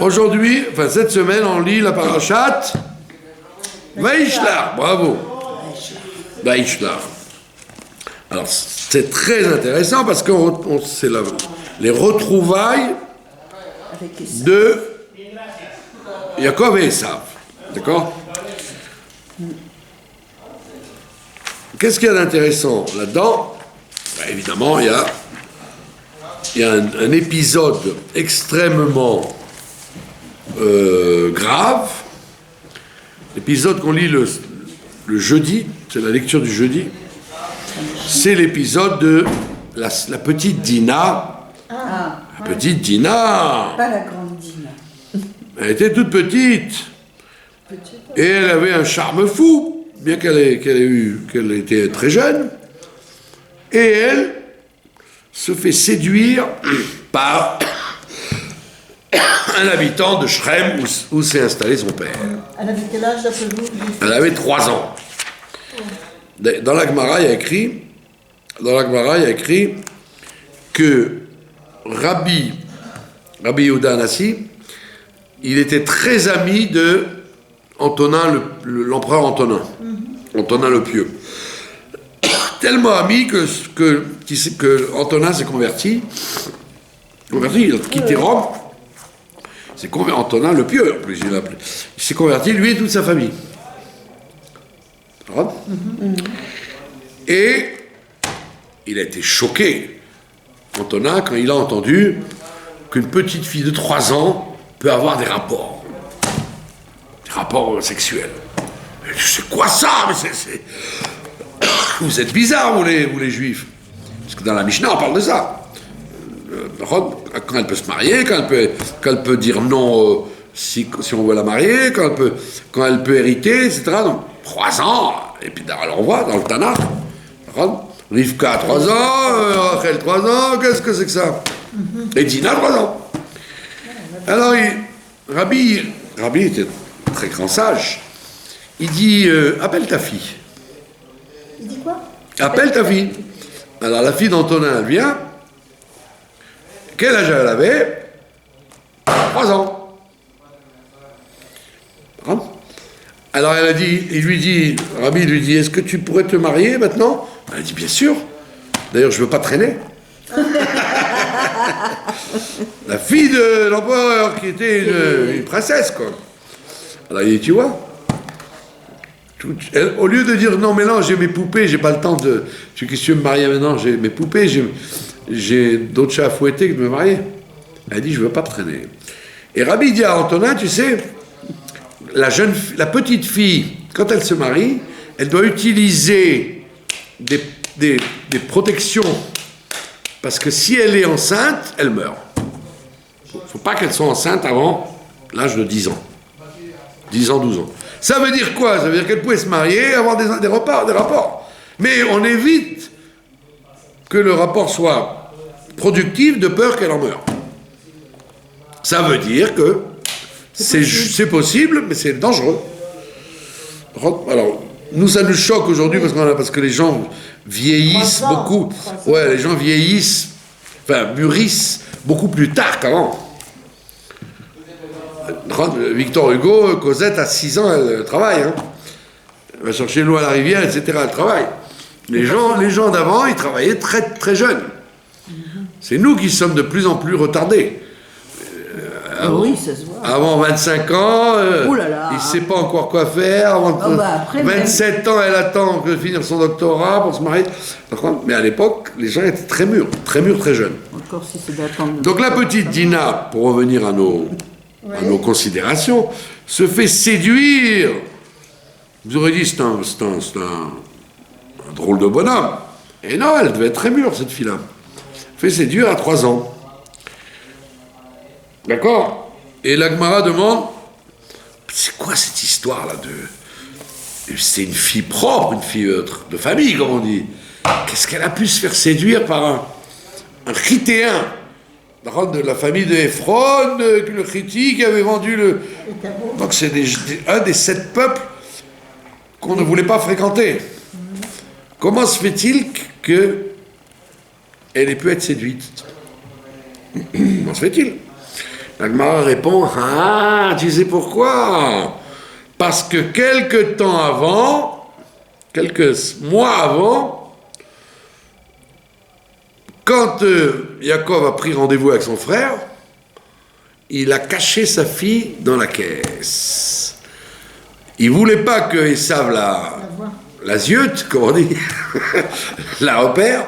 Aujourd'hui, enfin cette semaine, on lit la parashat Vaishlach. Bravo. Vaishlach. Alors c'est très intéressant parce que c'est les retrouvailles de Yaakov et Esav. D'accord? Qu'est-ce qu'il y a d'intéressant là-dedans? Ben, évidemment, il y a un épisode extrêmement grave, l'épisode qu'on lit le jeudi, c'est la lecture du jeudi, c'est l'épisode de la petite Dina. La petite Dina. Pas la grande Dina. Elle était toute petite. Et elle avait un charme fou, bien qu'elle était très jeune. Et elle se fait séduire par un habitant de Shrem où s'est installé son père. Elle avait quel âge d'après vous? Elle avait 3 ans. Dans la Gemara, il y a écrit que Rabbi Yehuda Anassi, il était très ami de Antonin, l'empereur Antonin, Antonin le Pieux. Tellement ami que Antonin s'est converti, il a quitté Rome, Antonin le Pieux, en plus, il s'est converti, lui et toute sa famille. Et il a été choqué, Antonin, quand il a entendu qu'une petite fille de 3 ans peut avoir des rapports sexuels. C'est quoi ça? Vous êtes bizarres, vous les juifs. Parce que dans la Mishnah, on parle de ça. Quand elle peut se marier, quand elle peut dire non si on veut la marier, quand elle peut hériter, etc. Donc, 3 ans, et puis alors on voit dans le Tanakh, Rivka 3 ans, Rachel 3 ans, qu'est-ce que c'est que ça? Et Dina, 3 ans. Alors, Rabbi était très grand sage. Il dit, appelle ta fille. Il dit quoi? Appelle ta fille. Alors, la fille d'Antonin, elle vient. Quel âge elle avait? 3 ans. Hein? Alors, Rabbi lui dit, est-ce que tu pourrais te marier maintenant? Elle dit, bien sûr. D'ailleurs, je ne veux pas traîner. La fille de l'empereur, qui était une princesse, quoi. Alors, il dit, tu vois, au lieu de dire, non, mais non, j'ai mes poupées, j'ai pas le temps de... Qu'est-ce que tu veux me marier maintenant? J'ai mes poupées, j'ai d'autres chats à fouetter que de me marier. Elle dit, je veux pas me traîner. Et Rabbi dit à Antonin, tu sais, la petite fille, quand elle se marie, elle doit utiliser des protections. Parce que si elle est enceinte, elle meurt. Il ne faut pas qu'elle soit enceinte avant l'âge de 10 ans. 10 ans, 12 ans. Ça veut dire quoi? Ça veut dire qu'elle pouvait se marier, avoir des rapports. Mais on évite que le rapport soit productif de peur qu'elle en meure. Ça veut dire que c'est possible, mais c'est dangereux. Alors, nous, ça nous choque aujourd'hui parce que les gens vieillissent beaucoup. Ouais, les gens vieillissent, mûrissent beaucoup plus tard qu'avant. Victor Hugo, Cosette, à 6 ans, elle travaille. Hein. Elle va chercher l'eau à la rivière, etc. Elle travaille. Les gens d'avant, ils travaillaient très, très jeunes. C'est nous qui sommes de plus en plus retardés. Oui, ça se voit. Avant 25 ans, il ne sait pas encore quoi faire. Avant 27 ans, elle attend de finir son doctorat pour se marier. Mais à l'époque, les gens étaient très mûrs, très jeunes. Encore si c'est d'attendre. Donc la petite Dina, pour revenir à nos considérations, se fait séduire. Vous aurez dit, c'est un drôle de bonhomme. Et non, elle devait être très mûre, cette fille-là. Fait séduire à 3 ans. D'accord? Et la Gemara demande, c'est quoi cette histoire-là de... C'est une fille propre, une fille de famille, comme on dit. Qu'est-ce qu'elle a pu se faire séduire par un Chitéen de la famille de Ephron, le Chiti qui avait vendu le... Donc c'est un des 7 peuples qu'on ne voulait pas fréquenter. Comment se fait-il qu'elle ait pu être séduite? Comment se fait-il? La Gemara répond, ah, tu sais pourquoi? Parce que quelques mois avant, quand Yaakov a pris rendez-vous avec son frère, il a caché sa fille dans la caisse. Il ne voulait pas que Esav la ziote, comme on dit, la repère.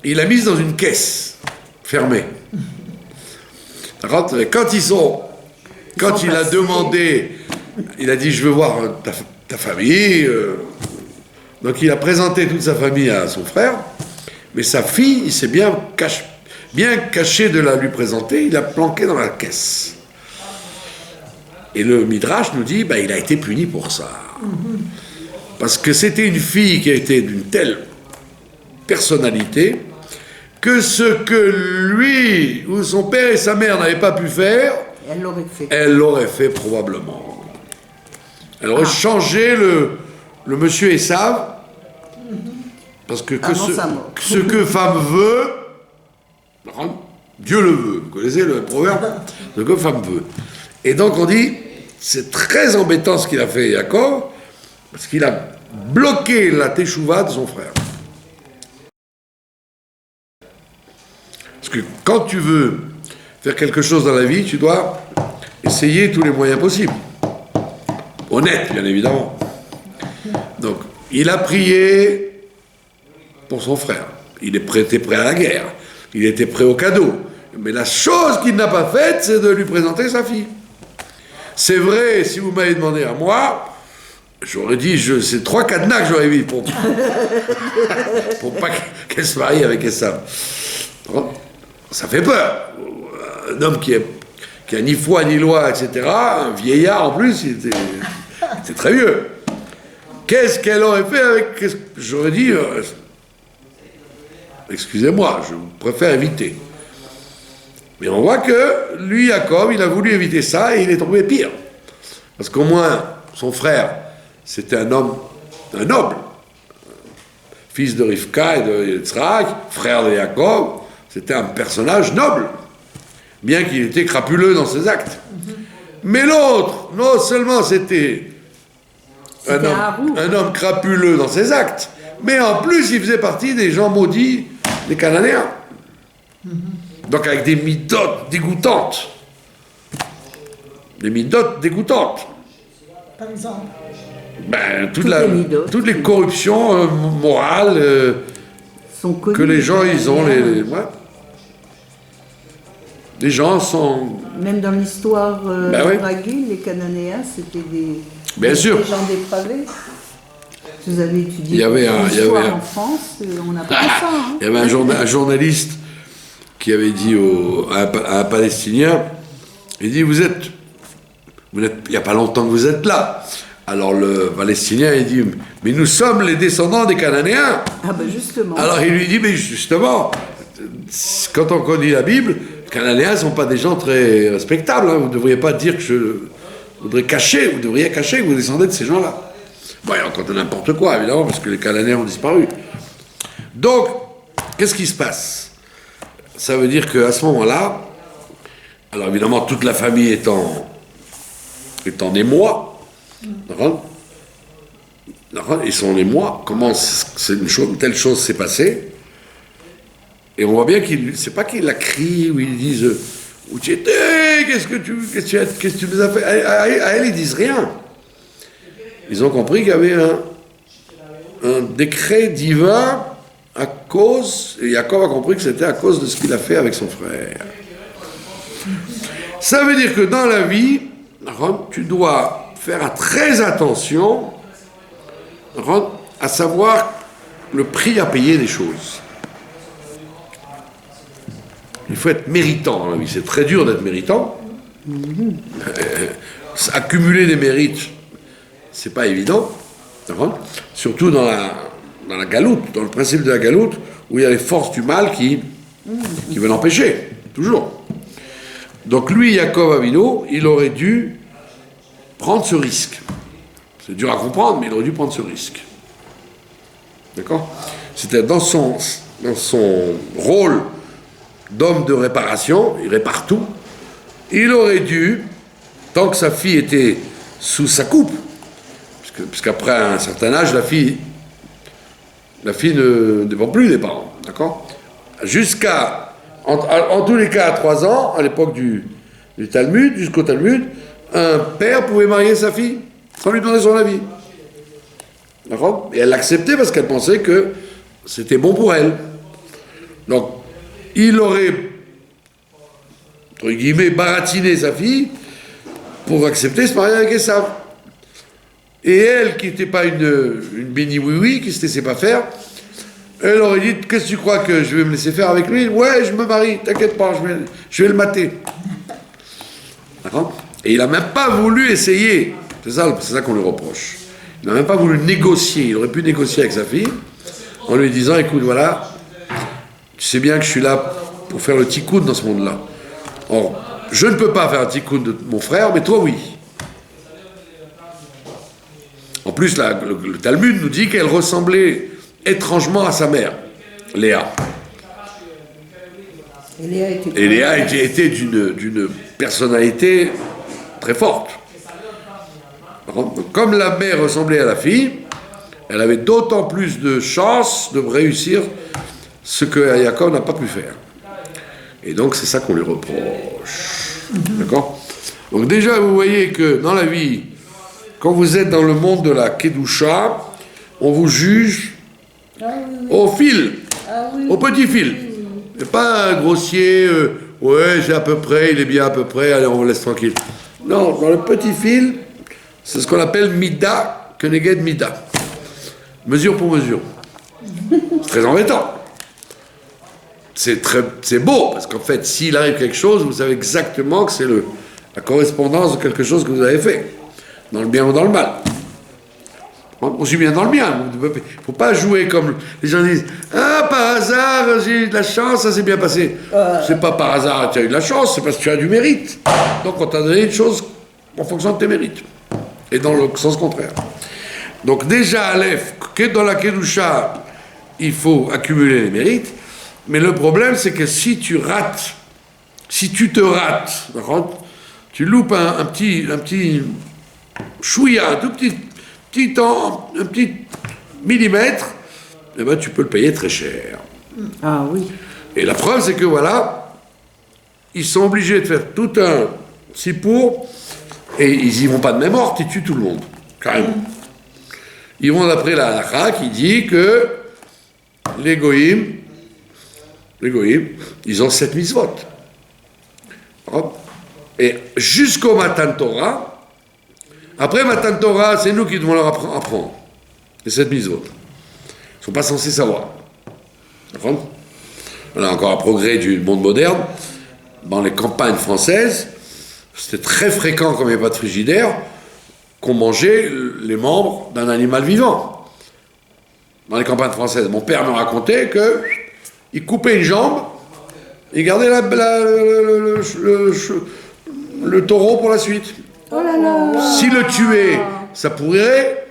Il l'a mise dans une caisse fermée. Quand il a demandé, il a dit, je veux voir ta famille. Donc il a présenté toute sa famille à son frère, mais sa fille, il s'est bien caché de la lui présenter, il l'a planqué dans la caisse. Et le Midrash nous dit, il a été puni pour ça. Parce que c'était une fille qui a été d'une telle personnalité que ce que lui ou son père et sa mère n'avaient pas pu faire, elle l'aurait fait probablement. Elle aurait changé le monsieur Esav, parce que ce que femme veut, Dieu le veut. Vous connaissez le proverbe? Ce que femme veut. Et donc on dit, c'est très embêtant ce qu'il a fait Yaakov, parce qu'il a bloqué la teshuva de son frère. Parce que quand tu veux faire quelque chose dans la vie, tu dois essayer tous les moyens possibles. Honnête, bien évidemment. Donc, il a prié pour son frère. Il était prêt à la guerre. Il était prêt au cadeau. Mais la chose qu'il n'a pas faite, c'est de lui présenter sa fille. C'est vrai, si vous m'avez demandé à moi, j'aurais dit, c'est 3 cadenas que j'aurais mis pour pas qu'elle se marie avec Esav. Ça fait peur. Un homme qui a ni foi ni loi, etc., un vieillard en plus, il était très vieux. Qu'est-ce qu'elle aurait fait avec... J'aurais dit, excusez-moi, je préfère éviter. Mais on voit que lui, Jacob, il a voulu éviter ça et il est tombé pire. Parce qu'au moins, son frère, c'était un homme, un noble, fils de Rivka et de Yitzhak, frère de Jacob, c'était un personnage noble, bien qu'il était crapuleux dans ses actes. Mais l'autre, non seulement c'était un homme crapuleux dans ses actes, mais en plus il faisait partie des gens maudits des Cananéens. Donc avec des midotes dégoûtantes. Des midotes dégoûtantes. Par exemple. Ben, midotes. toutes les corruptions morales Sont connus, que les gens, ils ont. Ouais. Les gens sont... Même dans l'histoire oui. Ragul, les Cananéens, c'était Bien sûr. des gens dépravés. Vous avez étudié Il y avait l'histoire en France, on n'a pas ça. Hein. Il y avait un journaliste qui avait dit à un Palestinien, il dit, vous êtes, il n'y a pas longtemps que vous êtes là. Alors le Palestinien, il dit, mais nous sommes les descendants des Cananéens. Ah ben justement. Alors il lui dit, mais justement, quand on connaît la Bible, les Cananéens ne sont pas des gens très respectables. Hein. Vous ne devriez pas dire que vous devriez cacher que vous descendez de ces gens-là. Bon, il raconte n'importe quoi, évidemment, parce que les Cananéens ont disparu. Donc, qu'est-ce qui se passe? Ça veut dire qu'à ce moment-là, alors évidemment, toute la famille est en émoi, d'accord? Ils sont en émoi. Comment une telle chose s'est passée? Et on voit bien c'est pas qu'il la crie, ou ils disent où tu étais, qu'est-ce que tu nous as fait? À elle, ils disent rien. Ils ont compris qu'il y avait un décret divin à cause, et Jacob a compris que c'était à cause de ce qu'il a fait avec son frère. Ça veut dire que dans la vie, tu dois faire très attention à savoir le prix à payer des choses. Il faut être méritant dans la vie. C'est très dur d'être méritant. Accumuler des mérites, c'est pas évident. Surtout dans la galoute, dans le principe de la galoute, où il y a les forces du mal qui veulent l'empêcher, toujours. Donc lui, Jacob Avinu, il aurait dû prendre ce risque. C'est dur à comprendre, mais il aurait dû prendre ce risque. D'accord? C'était dans son rôle d'homme de réparation, il répare tout, il aurait dû, tant que sa fille était sous sa coupe, puisqu'après un certain âge, la fille ne dépend plus des parents, d'accord? Jusqu'à, en tous les cas, à 3 ans, à l'époque du Talmud, jusqu'au Talmud, un père pouvait marier sa fille sans lui demander son avis. D'accord? Et elle l'acceptait parce qu'elle pensait que c'était bon pour elle. Donc, il aurait, entre guillemets, baratiné sa fille pour accepter de se marier avec Esav. Et elle, qui n'était pas une béni-oui-oui, qui ne se laissait pas faire, elle aurait dit, qu'est-ce que tu crois que je vais me laisser faire avec lui? Ouais, je me marie, t'inquiète pas, je vais le mater. D'accord? Et il n'a même pas voulu essayer. C'est ça qu'on lui reproche. Il n'a même pas voulu négocier. Il aurait pu négocier avec sa fille en lui disant, écoute, voilà, tu sais bien que je suis là pour faire le tikkun dans ce monde-là. Or, je ne peux pas faire un tikkun de mon frère, mais toi, oui. En plus, le Talmud nous dit qu'elle ressemblait étrangement à sa mère, Léa. Et Léa était d'une personnalité très forte. Donc, comme la mère ressemblait à la fille, elle avait d'autant plus de chances de réussir ce que Jacob n'a pas pu faire. Et donc, c'est ça qu'on lui reproche. D'accord? Donc déjà, vous voyez que dans la vie, quand vous êtes dans le monde de la Kedusha, on vous juge au fil, au petit fil. Et pas un grossier, ouais, c'est à peu près, il est bien à peu près, allez, on vous laisse tranquille. Non, dans le petit fil, c'est ce qu'on appelle Mida, Keneged Mida. Mesure pour mesure. C'est très embêtant. C'est beau, parce qu'en fait, s'il arrive quelque chose, vous savez exactement que c'est la correspondance de quelque chose que vous avez fait, dans le bien ou dans le mal. Aussi bien dans le mien. Il ne faut pas jouer comme les gens disent « Ah, par hasard, j'ai eu de la chance, ça s'est bien passé. C'est pas par hasard que tu as eu de la chance, c'est parce que tu as du mérite. Donc on t'a donné une chose en fonction de tes mérites. Et dans le sens contraire. Donc déjà, Aleph, que dans la Kedusha, il faut accumuler les mérites. Mais le problème, c'est que si tu te rates, d'accord, tu loupes un petit chouïa, un tout un petit millimètre, eh ben, tu peux le payer très cher. Ah oui. Et la preuve, c'est que voilà, ils sont obligés de faire tout un sipour, et ils y vont pas de même ordre, ils tuent tout le monde, carrément. Ils vont d'après la halakha qui dit que les goïms, ils ont 7 mitzvot. Et jusqu'au Matan Torah, après Matan Torah, c'est nous qui devons leur apprendre les 7 mitzvot. Ils ne sont pas censés savoir. D'accord ? On a encore un progrès du monde moderne. Dans les campagnes françaises, c'était très fréquent, comme il n'y avait pas de frigidaire, qu'on mangeait les membres d'un animal vivant. Dans les campagnes françaises, mon père me racontait qu'il coupait une jambe, il gardait le taureau pour la suite. Oh là là. S'il le tuait, ça pourrirait,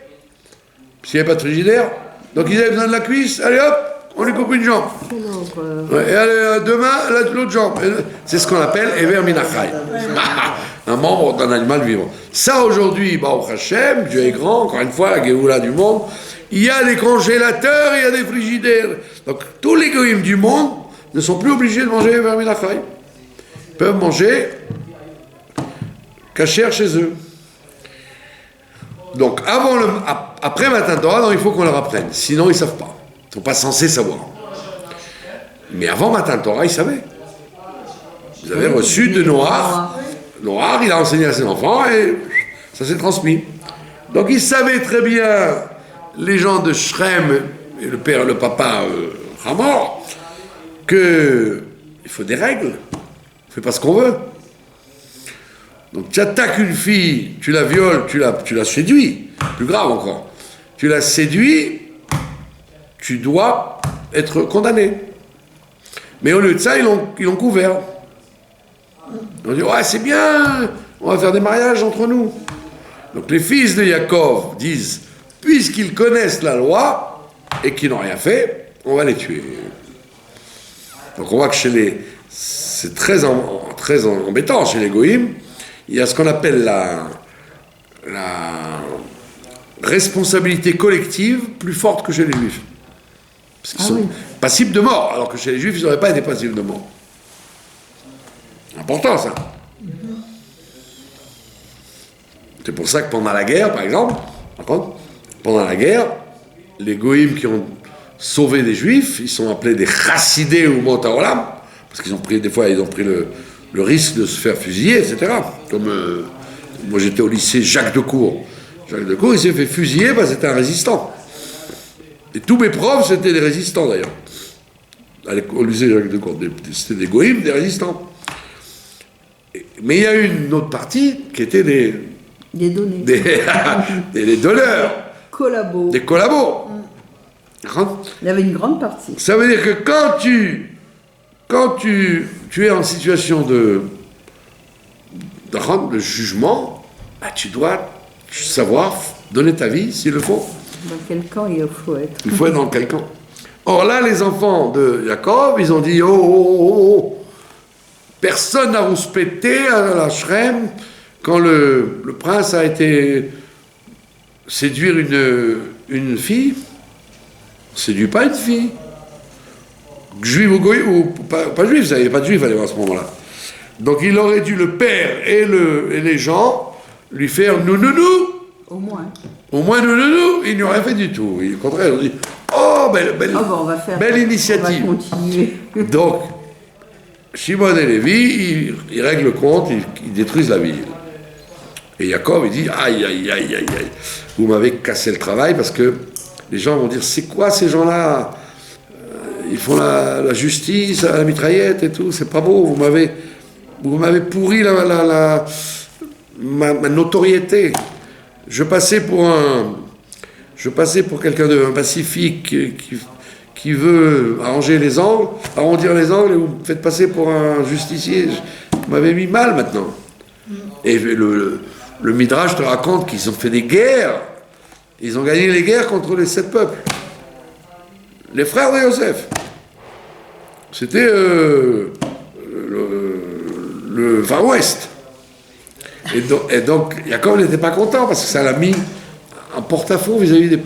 s'il n'y avait pas de frigidaire. Donc ils avaient besoin de la cuisse, allez hop, on lui coupe une jambe. Ouais, et allez, demain, l'autre jambe. C'est ce qu'on appelle Ever Minachai. Un membre d'un animal vivant. Ça aujourd'hui, au Hachem, Dieu est grand, encore une fois, la Géoula du monde, il y a des congélateurs, il y a des frigidaires. Donc tous les goïms du monde ne sont plus obligés de manger Ever Minachai. Ils peuvent manger kasher chez eux. Donc après Matan Torah, il faut qu'on leur apprenne. Sinon, ils ne savent pas. Ils ne sont pas censés savoir. Mais avant Matan Torah, ils savaient. Vous avez reçu de Noach. Noach, il a enseigné à ses enfants et ça s'est transmis. Donc ils savaient très bien, les gens de Shrem, et le père et le papa Hamor, qu'il faut des règles. On ne fait pas ce qu'on veut. Donc tu attaques une fille, tu la violes, tu la séduis, plus grave encore. Tu la séduis, tu dois être condamné. Mais au lieu de ça, ils l'ont couvert. On dit, ouais, c'est bien, on va faire des mariages entre nous. Donc les fils de Yaakov disent, puisqu'ils connaissent la loi et qu'ils n'ont rien fait, on va les tuer. Donc on voit que c'est très embêtant chez les goïms. Il y a ce qu'on appelle la responsabilité collective plus forte que chez les juifs. Parce qu'ils sont passibles de mort, alors que chez les juifs, ils n'auraient pas été passibles de mort. Important, ça. C'est pour ça que pendant la guerre, par exemple, pendant la guerre, les goïms qui ont sauvé des juifs, ils sont appelés des chassidés ou motaolam, parce qu'ils ont pris, des fois, ils ont pris le risque de se faire fusiller, etc. Comme moi j'étais au lycée Jacques Decour. Jacques Decour, il s'est fait fusiller parce que c'était un résistant. Et tous mes profs, c'était des résistants d'ailleurs. Au lycée Jacques Decour, c'était des goïms, des résistants. Mais il y a une autre partie qui était des donnés. des donneurs. Collabos. Des collabos. Il y avait une grande partie. Ça veut dire que quand tu es en situation de jugement, tu dois savoir donner ta vie s'il le faut. Dans quel camp il faut être? Il faut être dans quel camp. Or là, les enfants de Jacob, ils ont dit oh. Personne n'a rouspété à la Shrem quand le prince a été séduire une fille. Séduit pas une fille. Juif ou pas juif, il n'y avait pas de juif à ce moment-là. Donc il aurait dû, le père et les gens, lui faire nous. Au moins. Au moins nous. Il n'y aurait fait du tout. Au contraire, ils ont dit belle initiative. On va continuer. Donc, Shimon et Lévi, ils règlent le compte, ils détruisent la ville. Et Jacob, il dit aïe, vous m'avez cassé le travail parce que les gens vont dire c'est quoi ces gens-là? Ils font la justice à la mitraillette et tout, c'est pas beau, vous m'avez pourri ma notoriété. Je passais pour un je passais pour quelqu'un de pacifique qui veut arrondir les angles, et vous me faites passer pour un justicier. Vous m'avez mis mal maintenant. Et le Midrash te raconte qu'ils ont fait des guerres. Ils ont gagné les guerres contre les 7 peuples. Les frères de Yosef. C'était le Far West. Et donc, Jacob n'était pas content parce que ça l'a mis en porte-à-faux vis-à-vis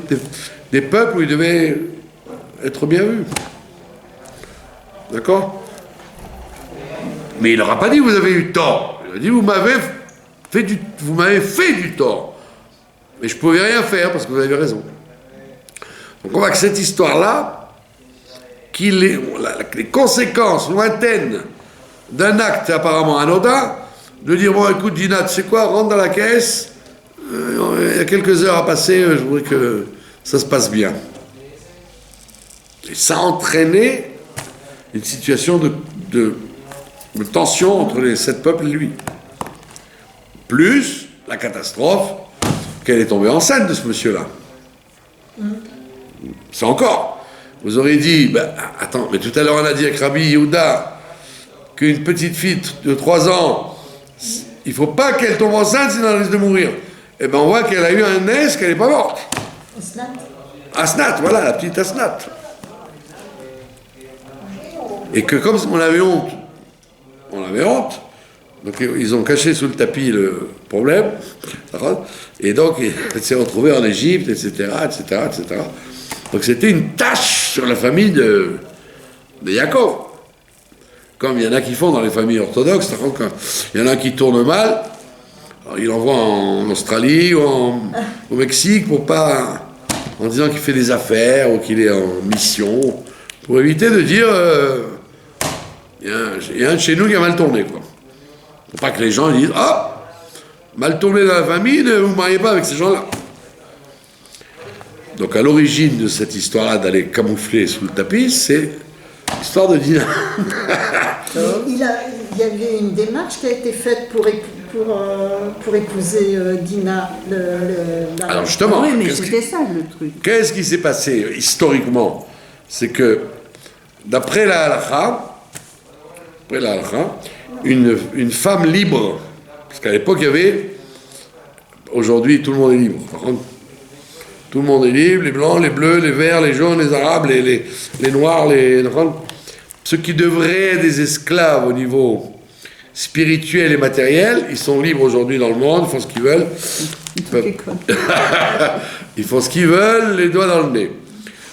des peuples où il devait être bien vu. D'accord? Mais il leur a pas dit vous avez eu tort. Il a dit vous m'avez fait du tort. Mais je ne pouvais rien faire parce que vous avez raison. Donc on voit que cette histoire-là, les conséquences lointaines d'un acte apparemment anodin, de dire bon écoute Dina, tu sais quoi, rentre dans la caisse, il y a quelques heures à passer, je voudrais que ça se passe bien. Et ça a entraîné une situation de tension entre les 7 peuples et lui. Plus la catastrophe qu'elle est tombée enceinte de ce monsieur-là. C'est encore. Vous auriez dit, attends, mais tout à l'heure on a dit avec Rabbi Yehuda qu'une petite fille de 3 ans, il ne faut pas qu'elle tombe enceinte sinon elle risque de mourir. Eh bien on voit qu'elle a eu un nez, qu'elle n'est pas morte. Asnat, voilà, la petite Asnat. Et que comme on avait honte, donc ils ont caché sous le tapis le problème, et donc elle s'est retrouvée en Égypte, etc. Donc c'était une tâche sur la famille de Yaakov. Comme il y en a qui font dans les familles orthodoxes, il y en a qui tournent mal, alors il l'envoie en Australie ou au Mexique en disant qu'il fait des affaires ou qu'il est en mission, pour éviter de dire il y a un de chez nous qui a mal tourné, quoi. Faut pas que les gens disent mal tourné dans la famille, ne vous mariez pas avec ces gens-là. Donc à l'origine de cette histoire-là d'aller camoufler sous le tapis, c'est l'histoire de Dina. Il y avait une démarche qui a été faite pour épouser Dina. Alors justement, oui, mais c'était ça le truc. Qu'est-ce qui s'est passé historiquement? C'est que d'après la halakha, une femme libre, parce qu'à l'époque il y avait, aujourd'hui tout le monde est libre, par contre, tout le monde est libre, les blancs, les bleus, les verts, les jaunes, les arabes, les noirs, ceux qui devraient être des esclaves au niveau spirituel et matériel, ils sont libres aujourd'hui dans le monde, ils font ce qu'ils veulent. Ils font ce qu'ils veulent, les doigts dans le nez.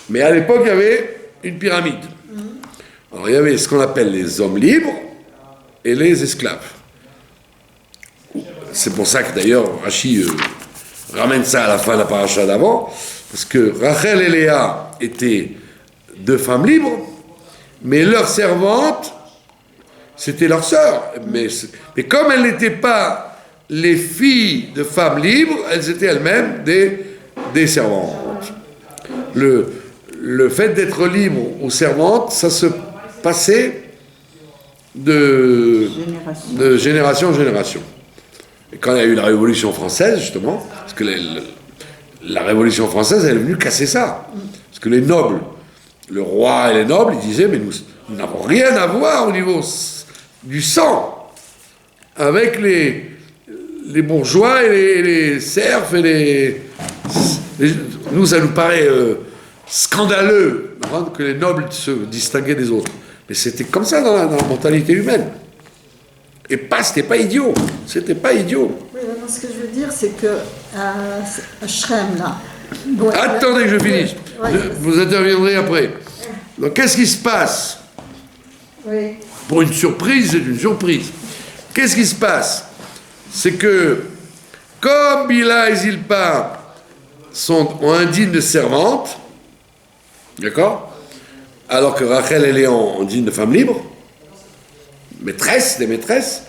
Mais à l'époque, il y avait une pyramide. Alors il y avait ce qu'on appelle les hommes libres et les esclaves. C'est pour ça que d'ailleurs Rachi ramène ça à la fin de la paracha d'avant, parce que Rachel et Léa étaient 2 femmes libres, mais leur servante, c'était leur sœur. Mais comme elles n'étaient pas les filles de femmes libres, elles étaient elles-mêmes des servantes. Le fait d'être libre ou servante, ça se passait de génération en génération. Et quand il y a eu la Révolution française, justement, parce que la Révolution française, elle est venue casser ça. Parce que les nobles, le roi et les nobles, ils disaient, mais nous n'avons rien à voir au niveau du sang avec les bourgeois et les serfs et nous, ça nous paraît scandaleux que les nobles se distinguaient des autres. Mais c'était comme ça dans la mentalité humaine. Et c'était pas idiot. C'était pas idiot. Oui, non, ce que je veux dire, c'est que à Shrem, là... Attendez que je finisse. Vous interviendrez après. Donc, qu'est-ce qui se passe? Oui. Pour une surprise, c'est une surprise. Qu'est-ce qui se passe? C'est que, comme Bila et Zilpa ont un digne de servante, d'accord? Alors que Rachel et Léon ont digne de femme libre, des maîtresses,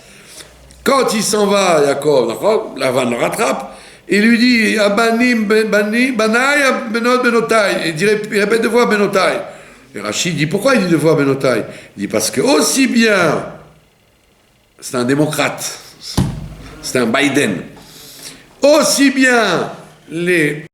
quand il s'en va, Jacob, Lavan le rattrape, il lui dit Abanim Banai Benot Benotai. Il répète 2 fois Benotai. Et Rachid dit pourquoi il dit 2 fois Benotai? Il dit parce que aussi bien, c'est un démocrate, c'est un Biden, aussi bien les